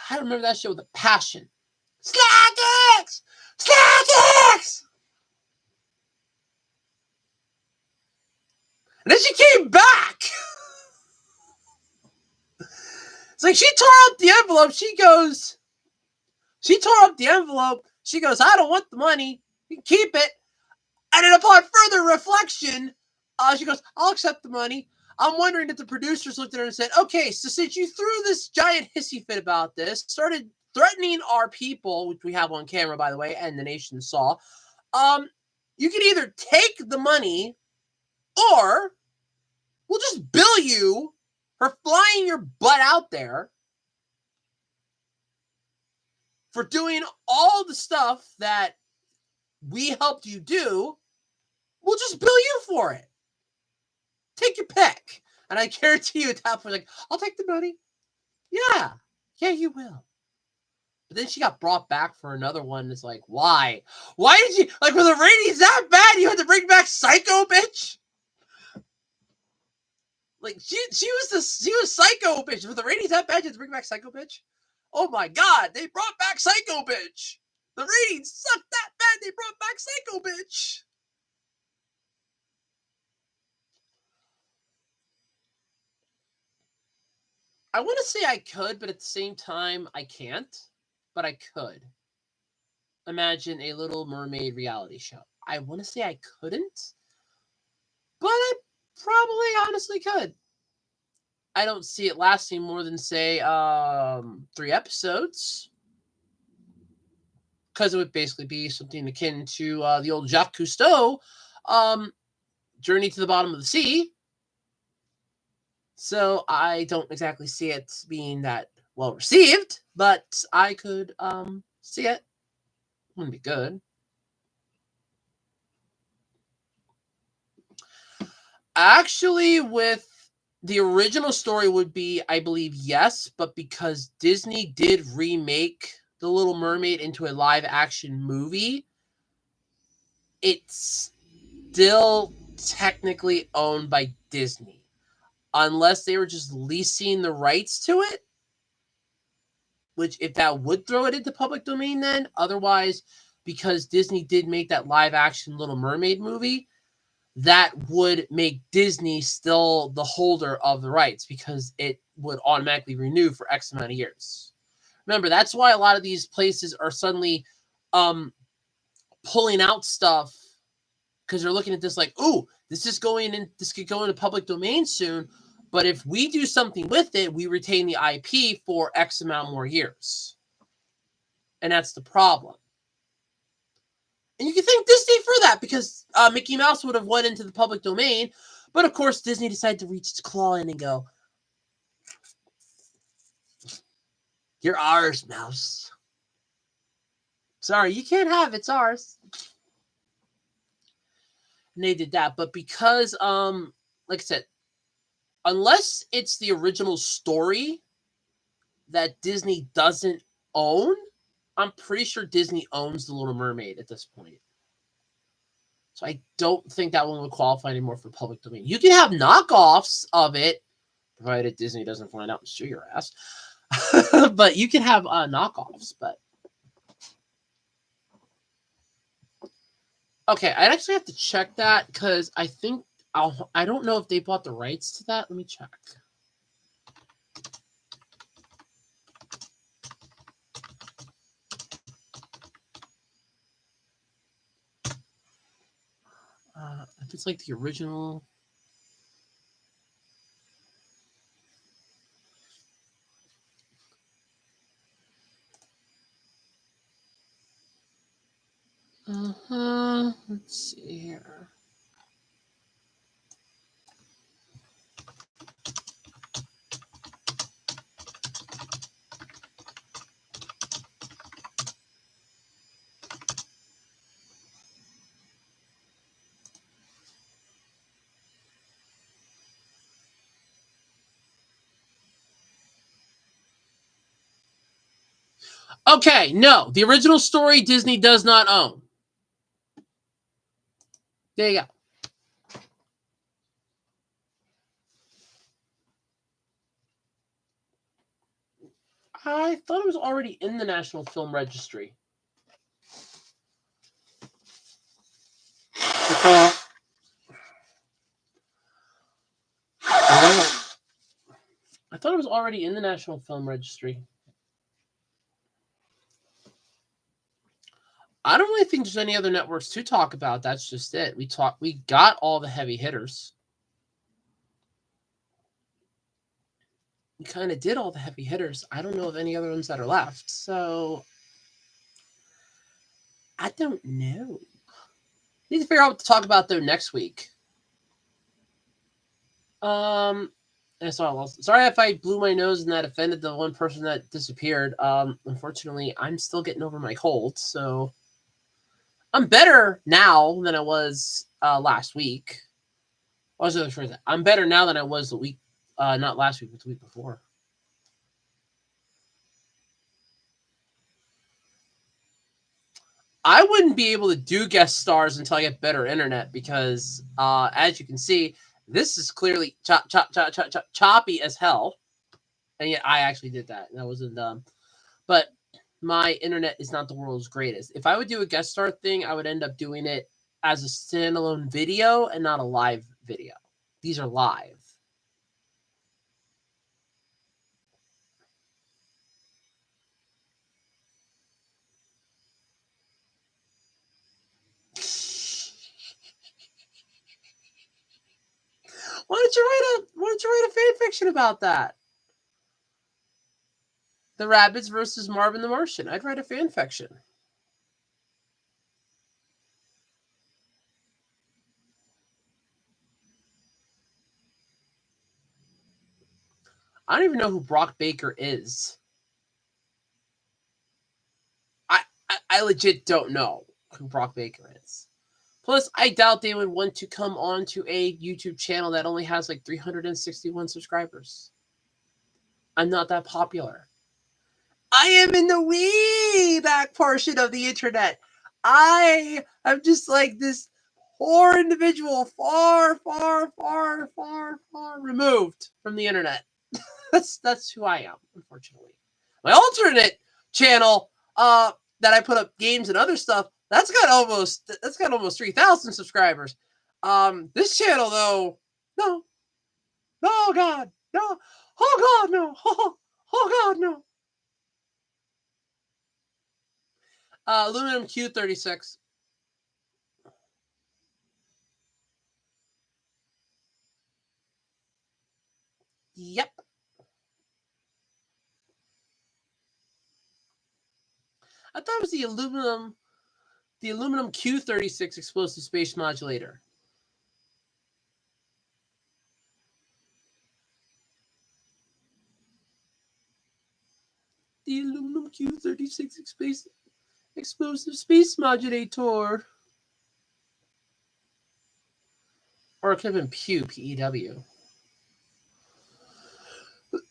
I remember that show with a passion. Slackix! Slackix! And then she came back. It's like she tore up the envelope. She tore up the envelope. She goes, I don't want the money. You can keep it. And then upon further reflection, she goes, I'll accept the money. I'm wondering if the producers looked at her and said, okay, so since you threw this giant hissy fit about this, started threatening our people, which we have on camera, by the way, and the nation saw, you can either take the money or we'll just bill you for flying your butt out there for doing all the stuff that we helped you do. We'll just bill you for it. Take your pick. And I guarantee you at that point, like, I'll take the money. Yeah, you will. But then she got brought back for another one. It's like, why? Why did you, like, were the ratings that bad? You had to bring back Psycho, bitch? Like, she was Psycho, bitch. Were the ratings that bad? You had to bring back Psycho, bitch? Oh my God, they brought back Psycho, bitch. The ratings sucked that bad. They brought back Psycho, bitch. I want to say I could, but at the same time, I can't. But I could. Imagine a Little Mermaid reality show. I want to say I couldn't, but I probably honestly could. I don't see it lasting more than, say, 3 episodes. Because it would basically be something akin to the old Jacques Cousteau Journey to the Bottom of the Sea. So I don't exactly see it being that well received, but I could see it. Wouldn't be good. Actually, with the original story would be, I believe, yes, but because Disney did remake The Little Mermaid into a live action movie, it's still technically owned by Disney. Unless they were just leasing the rights to it, which if that would throw it into public domain then. Otherwise, because Disney did make that live action Little Mermaid movie, that would make Disney still the holder of the rights because it would automatically renew for X amount of years. Remember, that's why a lot of these places are suddenly pulling out stuff because they're looking at this like, ooh, this could go into public domain soon. But if we do something with it, we retain the IP for X amount more years. And that's the problem. And you can thank Disney for that because Mickey Mouse would have went into the public domain. But of course, Disney decided to reach its claw in and go, you're ours, Mouse. Sorry, you can't have it. It's ours. And they did that. But because, like I said, unless it's the original story that Disney doesn't own, I'm pretty sure Disney owns The Little Mermaid at this point. So I don't think that one would qualify anymore for public domain. You can have knockoffs of it, provided Disney doesn't find out and sue your ass. But you can have knockoffs. But okay, I'd actually have to check that because I think I don't know if they bought the rights to that. Let me check. If it's like the original. Let's see here. Okay, no. The original story Disney does not own. There you go. I thought it was already in the National Film Registry. I thought it was already in the National Film Registry. I don't really think there's any other networks to talk about. That's just it. We got all the heavy hitters. We kind of did all the heavy hitters. I don't know of any other ones that are left. So I don't know. Need to figure out what to talk about though next week. Sorry if I blew my nose and that offended the one person that disappeared. Unfortunately, I'm still getting over my cold, so I'm better now than I was last week. What was the other phrase? I'm better now than I was the week, not last week, but the week before. I wouldn't be able to do guest stars until I get better internet because, as you can see, this is clearly choppy as hell. And yet I actually did that. And that wasn't dumb. But my internet is not the world's greatest. If I would do a guest star thing, I would end up doing it as a standalone video and not a live video. These are live. Why don't you write a fan fiction about that? The Rabbits versus Marvin the Martian. I'd write a fan fiction. I don't even know who Brock Baker is. I legit don't know who Brock Baker is. Plus, I doubt they would want to come on to a YouTube channel that only has like 361 subscribers. I'm not that popular. I am in the way back portion of the internet. I am just like this poor individual, far removed from the internet. That's who I am, unfortunately. My alternate channel, that I put up games and other stuff, that's got almost 3,000 subscribers. This channel though, no, God, no, oh God, no, oh God, no. Aluminum Q36. Yep. I thought it was the aluminum Q36 explosive space modulator. The aluminum Q36 explosive space modulator. Or it could have been Pew, P-E-W.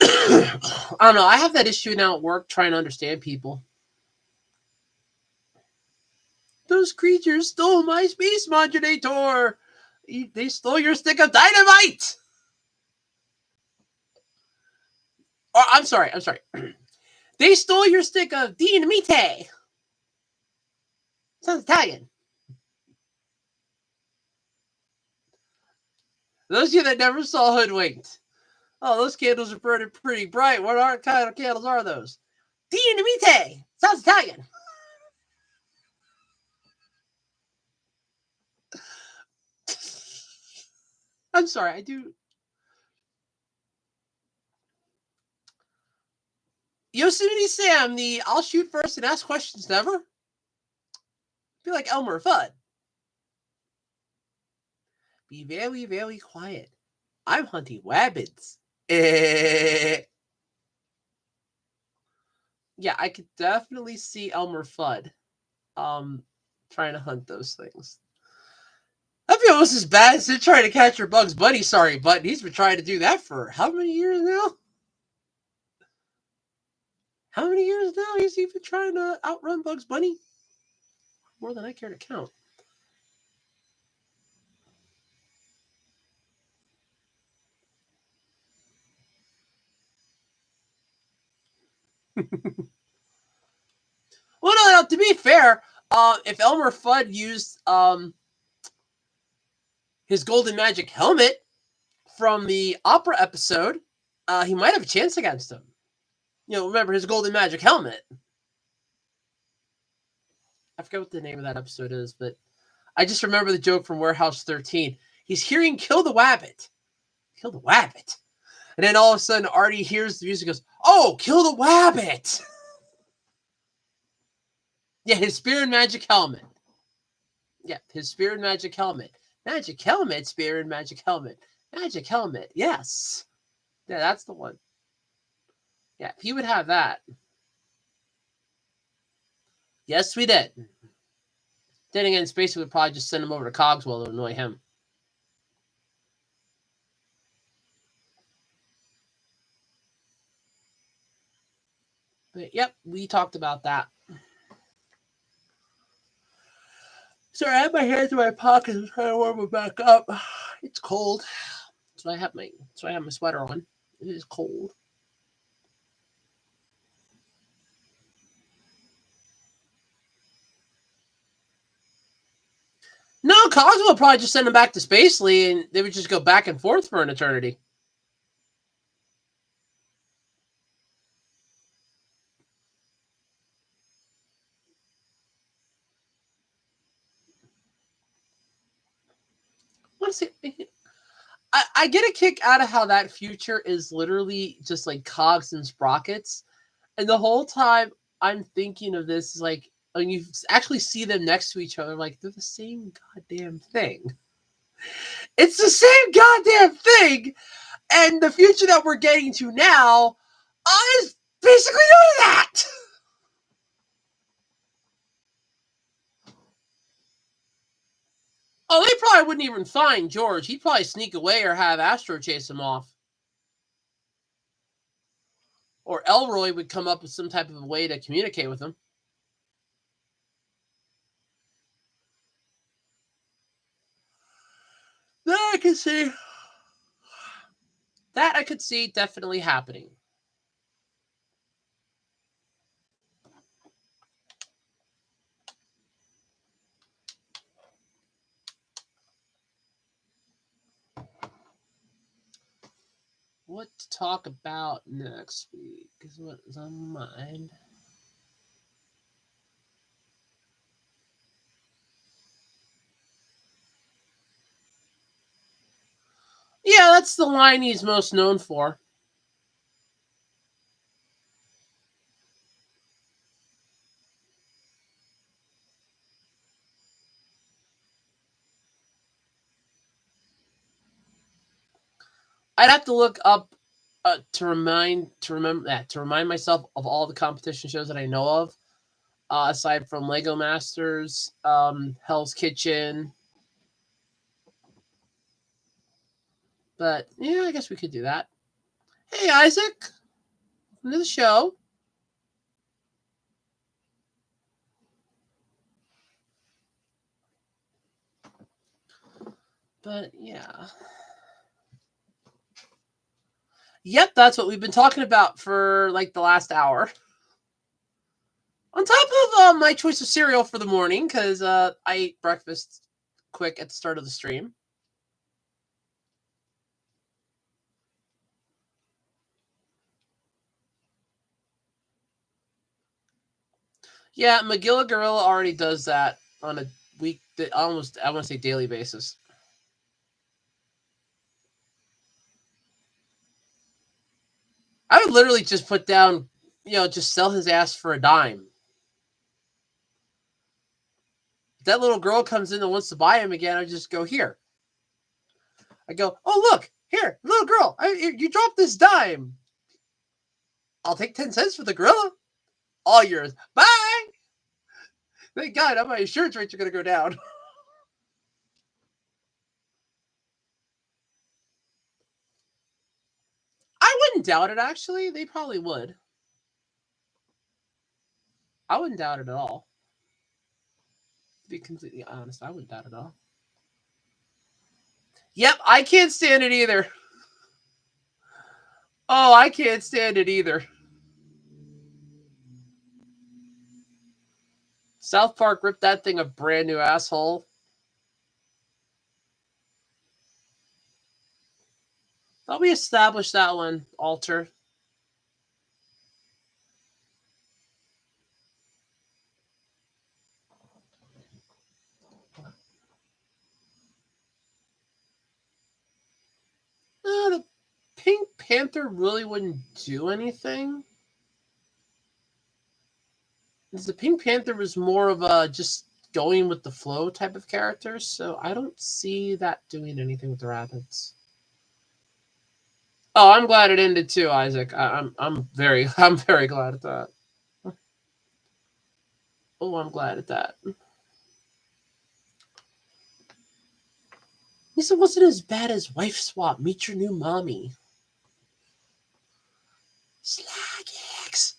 I don't know. I have that issue now at work trying to understand people. Those creatures stole my space modulator. They stole your stick of dynamite. Or I'm sorry. They stole your stick of dinamite. Sounds Italian. Those of you that never saw Hoodwinked. Oh, those candles are burning pretty bright. What kind of candles are those? Dinamite. Sounds Italian. I'm sorry. I do. Yosemite Sam, the I'll shoot first and ask questions never. Be like Elmer Fudd. Be very quiet. I'm hunting rabbits. Yeah, I could definitely see Elmer Fudd trying to hunt those things. That'd be almost as bad as him trying to catch your Bugs Bunny. Sorry, but he's been trying to do that for how many years now? How many years now he's even trying to outrun Bugs Bunny? More than I care to count. Well, no, to be fair, if Elmer Fudd used his golden magic helmet from the opera episode, he might have a chance against him. Remember his golden magic helmet. I forget what the name of that episode is, but I just remember the joke from Warehouse 13. He's hearing "Kill the Wabbit." Kill the Wabbit. And then all of a sudden, Artie hears the music and goes, "Oh, kill the Wabbit!" Yeah, his spear and magic helmet. Yeah, his spear and magic helmet. Magic helmet, spear and magic helmet. Magic helmet, yes. Yeah, that's the one. Yeah, if he would have that. Yes, we did. Then again, Spacey would probably just send him over to Cogswell to annoy him. But, yep, we talked about that. Sorry, I have my hands in my pockets. I'm trying to warm them back up. It's cold. So I have my sweater on. It is cold. No, Cogswell would probably just send him back to Spacely, and they would just go back and forth for an eternity. I get a kick out of how that future is literally just like cogs and sprockets. And the whole time I'm thinking of this, like, when you actually see them next to each other, like, they're the same goddamn thing. It's the same goddamn thing. And the future that we're getting to now is basically none of that. Oh, they probably wouldn't even find George. He'd probably sneak away or have Astro chase him off. Or Elroy would come up with some type of a way to communicate with him. That I could see. That I could see definitely happening. What to talk about next week is what is on my mind. Yeah, that's the line he's most known for. I'd have to look up to remind myself of all the competition shows that I know of, aside from Lego Masters, Hell's Kitchen. But yeah, I guess we could do that. Hey, Isaac, welcome to the show. But yeah. Yep, that's what we've been talking about for like the last hour. On top of my choice of cereal for the morning, because I ate breakfast quick at the start of the stream. Yeah, Magilla Gorilla already does that on a week, almost, I want to say daily basis. I would literally just put down, just sell his ass for a dime. If that little girl comes in and wants to buy him again, I just go, here. I go, oh, look, here, little girl, you dropped this dime. I'll take 10 cents for the gorilla. All yours. Bye. Thank God, my insurance rates are going to go down. I wouldn't doubt it, actually. They probably would. I wouldn't doubt it at all. To be completely honest, I wouldn't doubt it at all. Yep, I can't stand it either. Oh, I can't stand it either. South Park ripped that thing a brand new asshole. Thought we established that one, Alter. The Pink Panther really wouldn't do anything. The Pink Panther was more of a just going with the flow type of character, so I don't see that doing anything with the rabbits. Oh, I'm glad it ended too, Isaac. I'm very I'm very glad at that. Oh, I'm glad at that. He said, wasn't as bad as Wife Swap. Meet your new mommy. Slagix.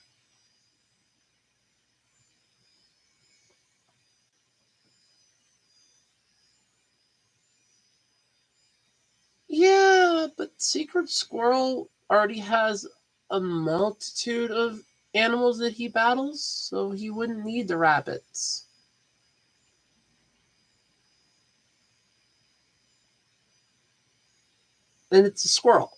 Yeah, but Secret Squirrel already has a multitude of animals that he battles, so he wouldn't need the rabbits. And it's a squirrel.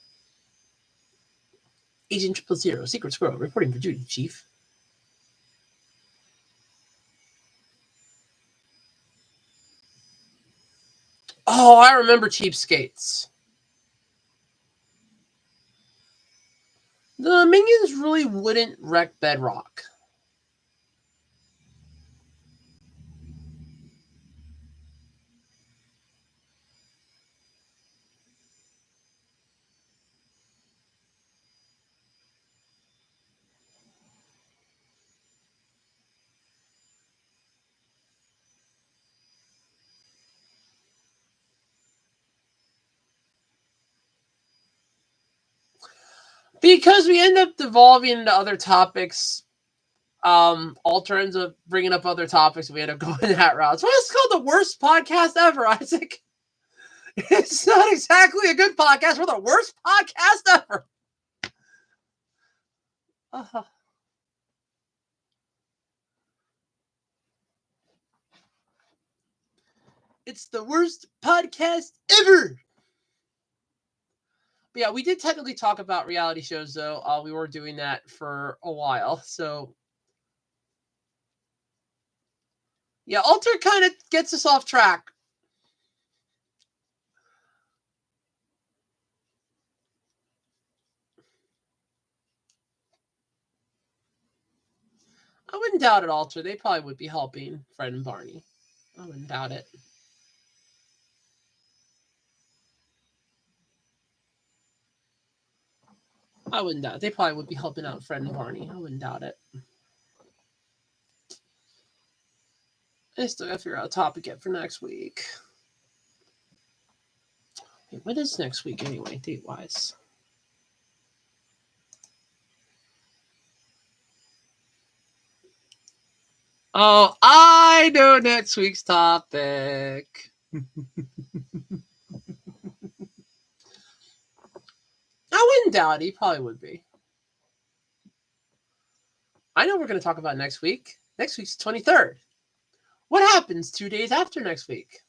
Agent 000, Secret Squirrel, reporting for duty, Chief. Oh, I remember Cheapskates. The minions really wouldn't wreck Bedrock. Because we end up devolving into other topics. Alter ends up bringing up other topics. We end up going that route. So it's called the worst podcast ever, Isaac. It's not exactly a good podcast. We're the worst podcast ever. It's the worst podcast ever. But yeah, we did technically talk about reality shows, though. We were doing that for a while. So, yeah, Alter kind of gets us off track. I wouldn't doubt it, Alter. They probably would be helping Fred and Barney. I wouldn't doubt it. I wouldn't doubt it. They probably would be helping out Fred and Barney. I wouldn't doubt it. I still gotta figure out a topic yet for next week. Wait, what is next week anyway, date wise? Oh, I know next week's topic. I wouldn't doubt it. He probably would be. I know we're going to talk about next week. Next week's 23rd. What happens 2 days after next week?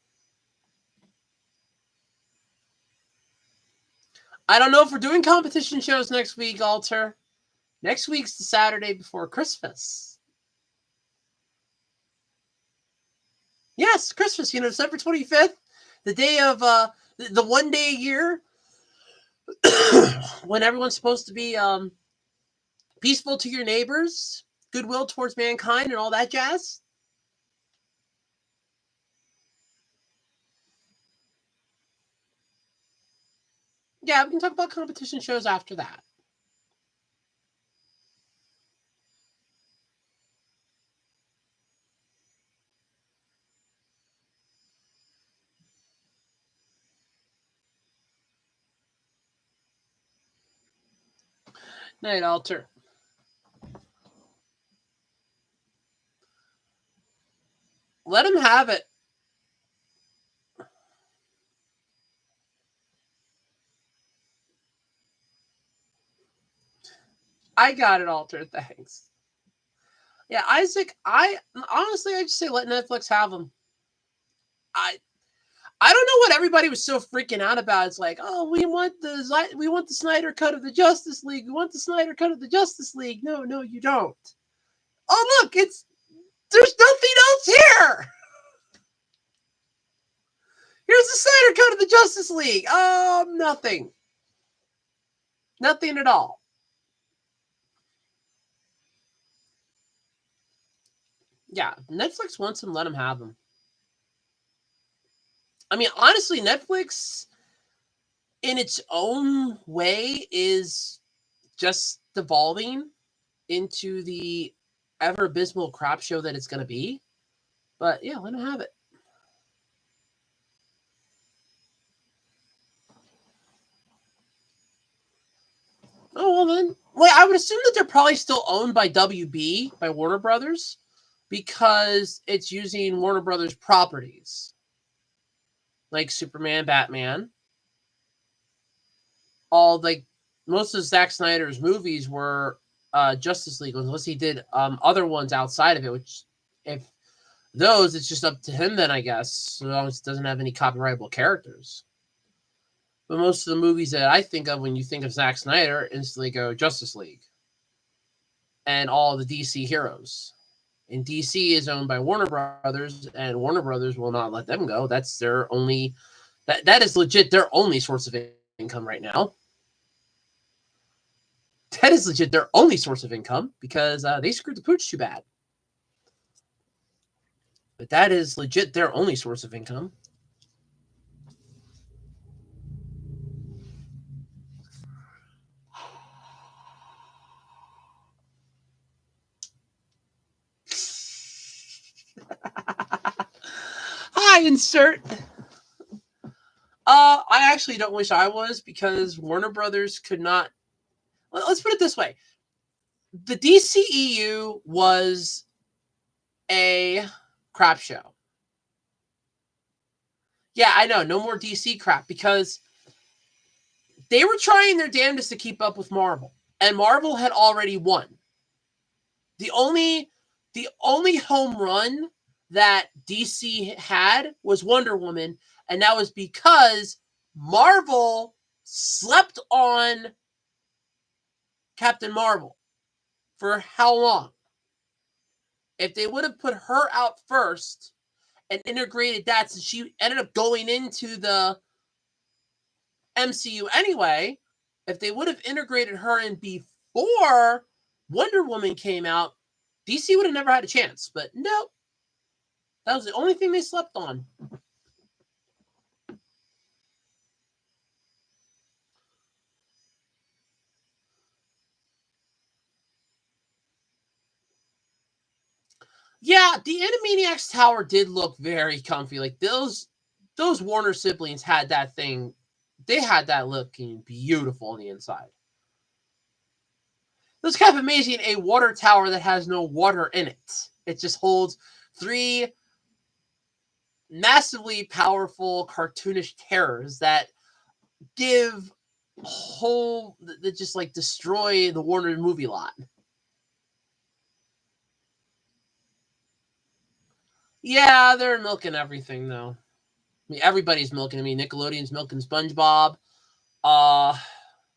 I don't know if we're doing competition shows next week, Alter. Next week's the Saturday before Christmas. Yes, Christmas, December 25th, the day of the 1 day a year when everyone's supposed to be peaceful to your neighbors, goodwill towards mankind, and all that jazz. Yeah, we can talk about competition shows after that. Night, Alter. Let him have it. I got it, Alter. Thanks. Yeah, Isaac, I honestly, I just say let Netflix have them. I don't know what everybody was so freaking out about. It's like, oh, we want the Snyder cut of the Justice League. We want the Snyder cut of the Justice League. No, you don't. Oh, look, there's nothing else here. Here's the Snyder cut of the Justice League. Nothing. Nothing at all. Yeah, Netflix wants them, let them have them. I mean, honestly, Netflix, in its own way, is just devolving into the ever abysmal crap show that it's going to be. But yeah, let them have it. Oh, well then. Well, I would assume that they're probably still owned by WB, by Warner Brothers, because it's using Warner Brothers properties. Like Superman, Batman. Most of Zack Snyder's movies were Justice League, unless he did other ones outside of it, which if those, it's just up to him then, I guess, so long as it doesn't have any copyrightable characters. But most of the movies that I think of when you think of Zack Snyder instantly go Justice League and all the DC heroes. And DC is owned by Warner Brothers, and Warner Brothers will not let them go. That's their only, that is legit their only source of income right now. That is legit their only source of income because they screwed the pooch too bad. But that is legit their only source of income. Hi, insert. I actually don't wish I was, because Warner Brothers could not. Let's put it this way. The DCEU was a crap show. Yeah, I know. No more DC crap, because they were trying their damnedest to keep up with Marvel, and Marvel had already won. The only home run that DC had was Wonder Woman, and that was because Marvel slept on Captain Marvel for how long? If they would have put her out first and integrated that, since she ended up going into the MCU anyway, if they would have integrated her in before Wonder Woman came out, DC would have never had a chance. But nope. That was the only thing they slept on. Yeah, the Animaniacs tower did look very comfy. Like those Warner siblings had that thing. They had that looking beautiful on the inside. It was kind of amazing, a water tower that has no water in it. It just holds 3 massively powerful cartoonish terrors that just like destroy the Warner movie lot. Yeah, they're milking everything though. I mean, everybody's milking. I mean, Nickelodeon's milking SpongeBob.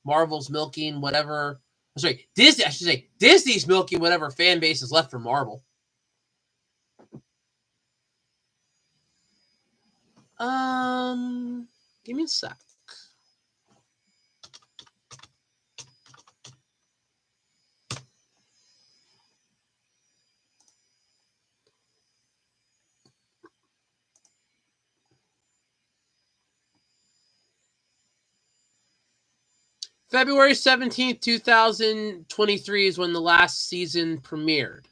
Marvel's milking whatever. Sorry, Disney. I should say Disney's milking whatever fan base is left from Marvel. Give me a sec. February 17th, 2023 is when the last season premiered.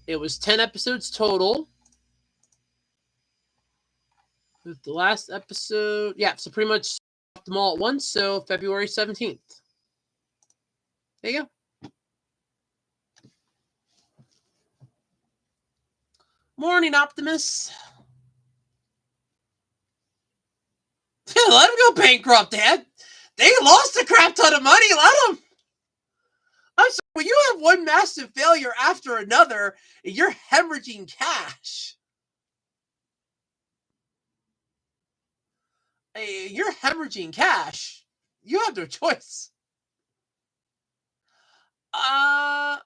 It was 10 episodes total. With the last episode, yeah, so pretty much them all at once. So February 17th. There you go. Morning, Optimus. Let them go bankrupt, Dad. They lost a crap ton of money. Let them. I'm sorry. Will you have one massive failure after another, and you're hemorrhaging cash. You're hemorrhaging cash. You have no choice. I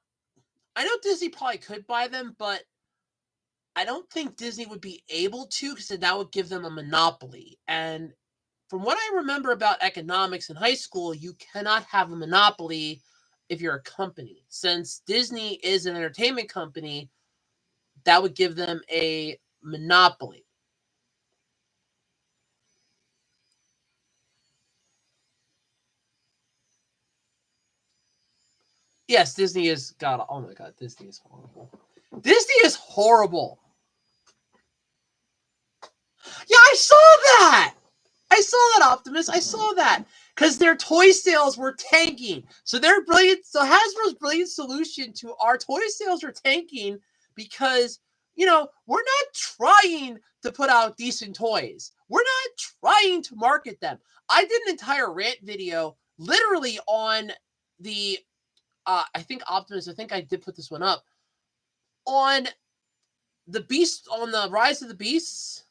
know Disney probably could buy them, but I don't think Disney would be able to, because that would give them a monopoly. And from what I remember about economics in high school, you cannot have a monopoly if you're a company. Since Disney is an entertainment company, that would give them a monopoly. Yes, Disney is God. Oh my God, Disney is horrible. Disney is horrible. Yeah, I saw that. I saw that, Optimus. I saw that because their toy sales were tanking. So their brilliant, so Hasbro's brilliant solution to our toy sales are tanking because we're not trying to put out decent toys. We're not trying to market them. I did an entire rant video literally on the I think Optimus, I think I did put this one up on the Beast, on the Rise of the Beasts,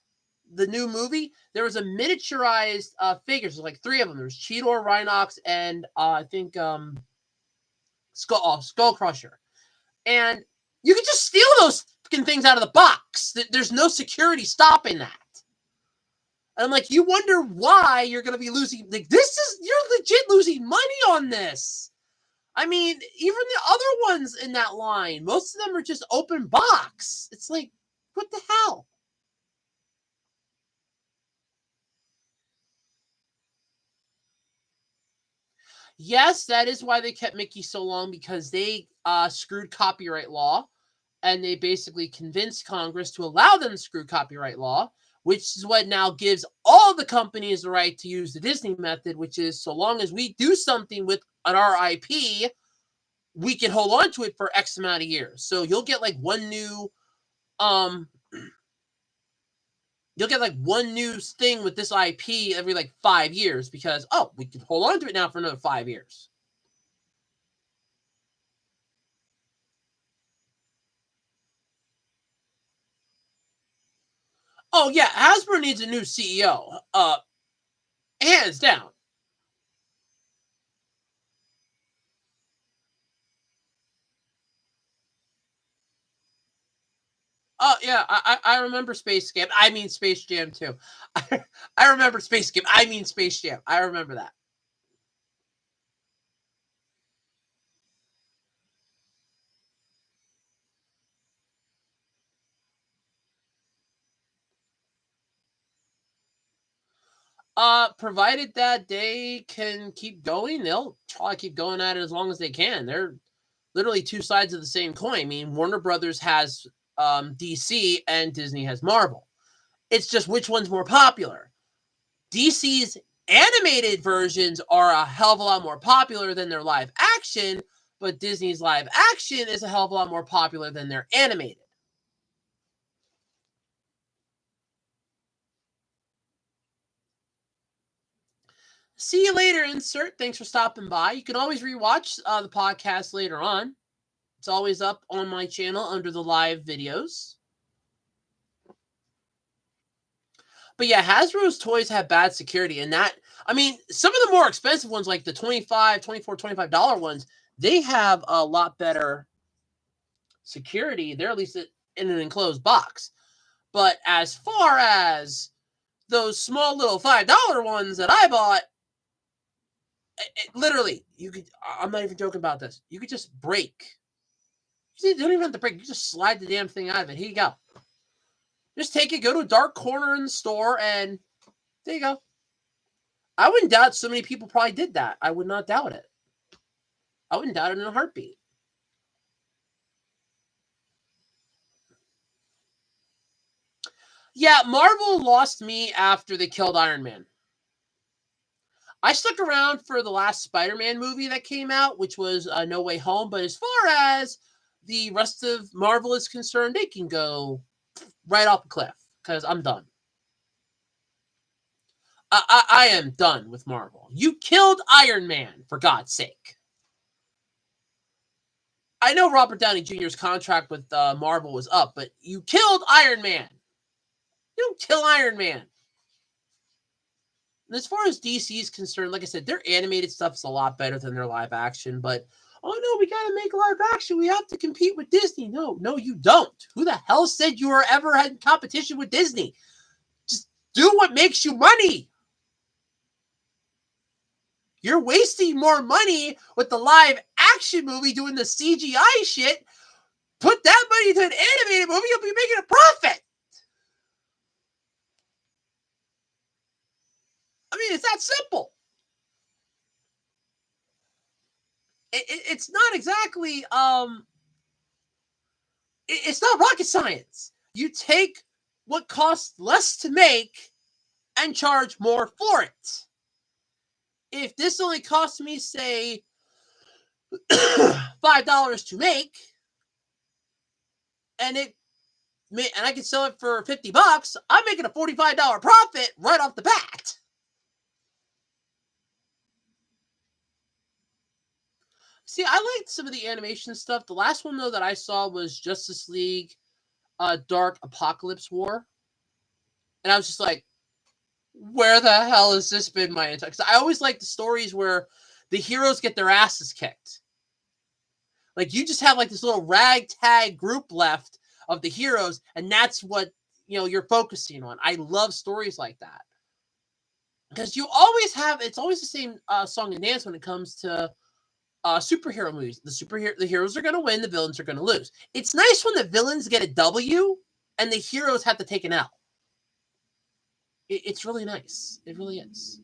the new movie. There was a miniaturized figures, like 3 of them. There was Cheetor, Rhinox, and I think Skull Crusher. And you can just steal those fucking things out of the box. There's no security stopping that. And I'm like, you wonder why you're going to be losing. Like, you're legit losing money on this. I mean, even the other ones in that line, most of them are just open box. It's like, what the hell? Yes, that is why they kept Mickey so long, because they screwed copyright law, and they basically convinced Congress to allow them to screw copyright law, which is what now gives all the companies the right to use the Disney method, which is so long as we do something with our IP, we can hold on to it for X amount of years. So you'll get like one new thing with this IP every like 5 years, because we can hold on to it now for another 5 years. Oh yeah, Hasbro needs a new CEO. Hands down. Oh yeah, I remember Space Jam. I mean Space Jam too. I remember Space Jam. I mean Space Jam. I remember that. Provided that they can keep going, they'll try to keep going at it as long as they can. They're literally two sides of the same coin. I mean, Warner Brothers has DC and Disney has Marvel. It's just which one's more popular. DC's animated versions are a hell of a lot more popular than their live action, but Disney's live action is a hell of a lot more popular than their animated. See you later, Insert. Thanks for stopping by. You can always rewatch the podcast later on. It's always up on my channel under the live videos. But yeah, Hasbro's toys have bad security, and I mean, some of the more expensive ones, like the $25, $24, $25 ones, they have a lot better security. They're at least in an enclosed box. But as far as those small little $5 ones that I bought, literally, you could, I'm not even joking about this, you could just break. You don't even have to break. You just slide the damn thing out of it. Here you go. Just take it, go to a dark corner in the store, and there you go. I wouldn't doubt so many people probably did that. I would not doubt it. I wouldn't doubt it in a heartbeat. Yeah, Marvel lost me after they killed Iron Man. I stuck around for the last Spider-Man movie that came out, which was No Way Home. But as far as the rest of Marvel is concerned, they can go right off the cliff, because I'm done. I am done with Marvel. You killed Iron Man, for God's sake. I know Robert Downey Jr.'s contract with Marvel was up, but you killed Iron Man. You don't kill Iron Man. And as far as DC is concerned, like I said, their animated stuff is a lot better than their live action. But, oh no, we got to make live action. We have to compete with Disney. No, you don't. Who the hell said you were ever in competition with Disney? Just do what makes you money. You're wasting more money with the live action movie doing the CGI shit. Put that money into an animated movie, you'll be making a profit. I mean, it's that simple. It's not exactly, it's not rocket science. You take what costs less to make and charge more for it. If this only costs me, say, $5 to make, and I can sell it for $50, I'm making a $45 profit right off the bat. See, I liked some of the animation stuff. The last one, though, that I saw was Justice League Dark Apocalypse War. And I was just like, where the hell has this been my entire... Because I always like the stories where the heroes get their asses kicked. Like, you just have like this little ragtag group left of the heroes, and that's what, you're focusing on. I love stories like that. Because you always have... It's always the same song and dance when it comes to superhero movies. The heroes are going to win, the villains are going to lose. It's nice when the villains get a W and the heroes have to take an L. It's really nice. It really is.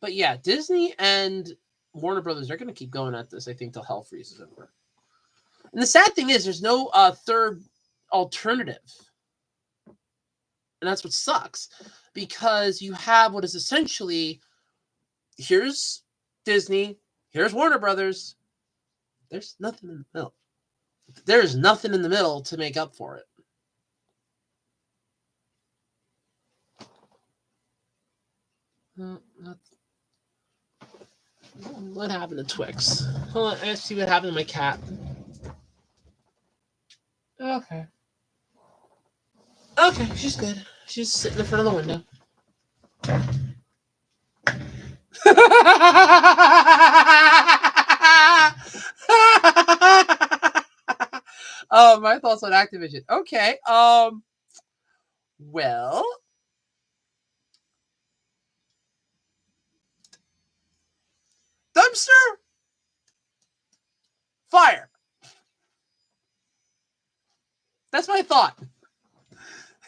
But yeah, Disney and Warner Brothers are going to keep going at this, I think, till hell freezes over. And the sad thing is, there's no third alternative. And that's what sucks, because you have what is essentially, here's Disney, here's Warner Brothers. There's nothing in the middle. There's nothing in the middle to make up for it. What happened to Twix? Hold on, I see what happened to my cat. Okay, she's good. She's sitting in front of the window. My thoughts on Activision. Okay. Well, dumpster fire. That's my thought.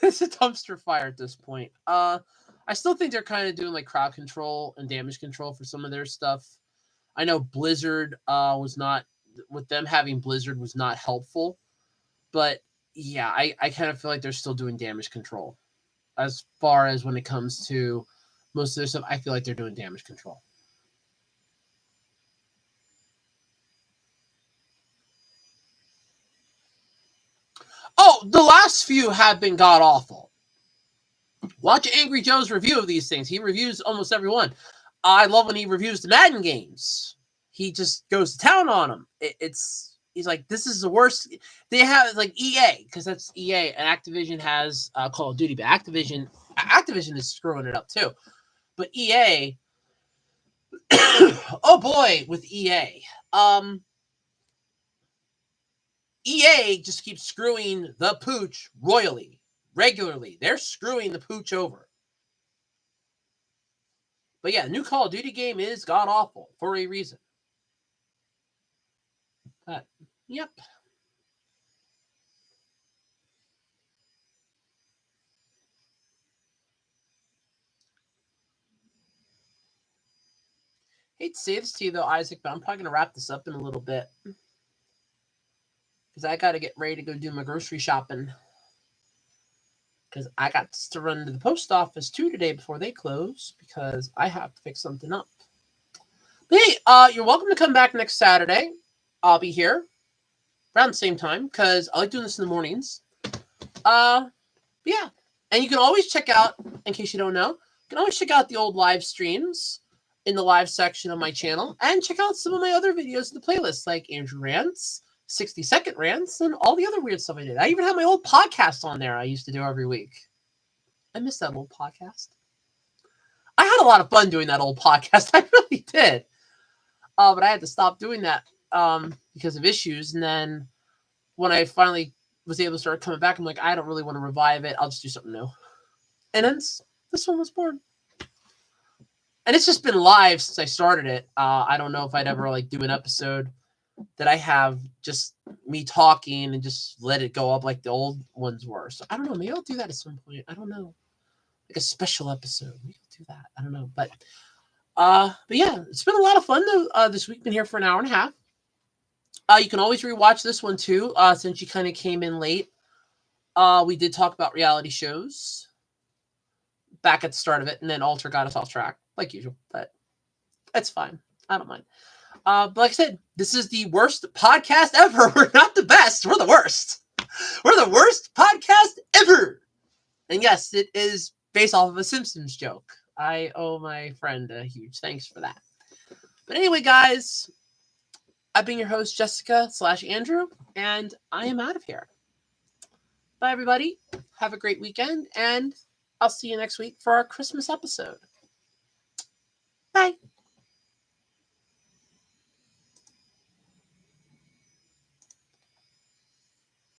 It's a dumpster fire at this point. I still think they're kind of doing like crowd control and damage control for some of their stuff. I know Blizzard was not, with them having Blizzard was not helpful, but yeah, I kind of feel like they're still doing damage control. As far as when it comes to most of their stuff, I feel like they're doing damage control. Oh, the last few have been god-awful. Watch Angry Joe's review of these things. He reviews almost every one. I love when he reviews the Madden games. He just goes to town on them. He's like, this is the worst. They have like EA, because that's EA, and Activision has Call of Duty, but Activision is screwing it up too. But EA, oh boy, with EA. EA just keeps screwing the pooch regularly. They're screwing the pooch over. But yeah, new Call of Duty game is god-awful for a reason. But, yep. Hate to say this to you, though, Isaac, but I'm probably going to wrap this up in a little bit. Because I got to get ready to go do my grocery shopping. Because I got to run to the post office, too, today before they close. Because I have to fix something up. But hey, you're welcome to come back next Saturday. I'll be here around the same time. Because I like doing this in the mornings. Yeah. And you can always check out, in case you don't know, can always check out the old live streams in the live section of my channel, and check out some of my other videos in the playlist, like Andrew Rants, 60-second rants, and all the other weird stuff I did. I even have my old podcast on there I used to do every week. I miss that old podcast. I had a lot of fun doing that old podcast. I really did. But I had to stop doing that because of issues. And then when I finally was able to start coming back, I'm like, I don't really want to revive it. I'll just do something new. And then this one was born. And it's just been live since I started it. I don't know if I'd ever like do an episode that I have just me talking and just let it go up like the old ones were. So I don't know. Maybe I'll do that at some point. I don't know. Like a special episode. Maybe I'll do that. I don't know. But yeah, it's been a lot of fun though. This week, been here for an hour and a half. You can always rewatch this one too, since you kind of came in late. We did talk about reality shows back at the start of it, and then Alter got us off track, like usual, but that's fine. I don't mind. But like I said, this is the worst podcast ever. We're not the best. We're the worst. We're the worst podcast ever. And yes, it is based off of a Simpsons joke. I owe my friend a huge thanks for that. But anyway, guys, I've been your host, Jessica/Andrew, and I am out of here. Bye, everybody. Have a great weekend, and I'll see you next week for our Christmas episode. Bye.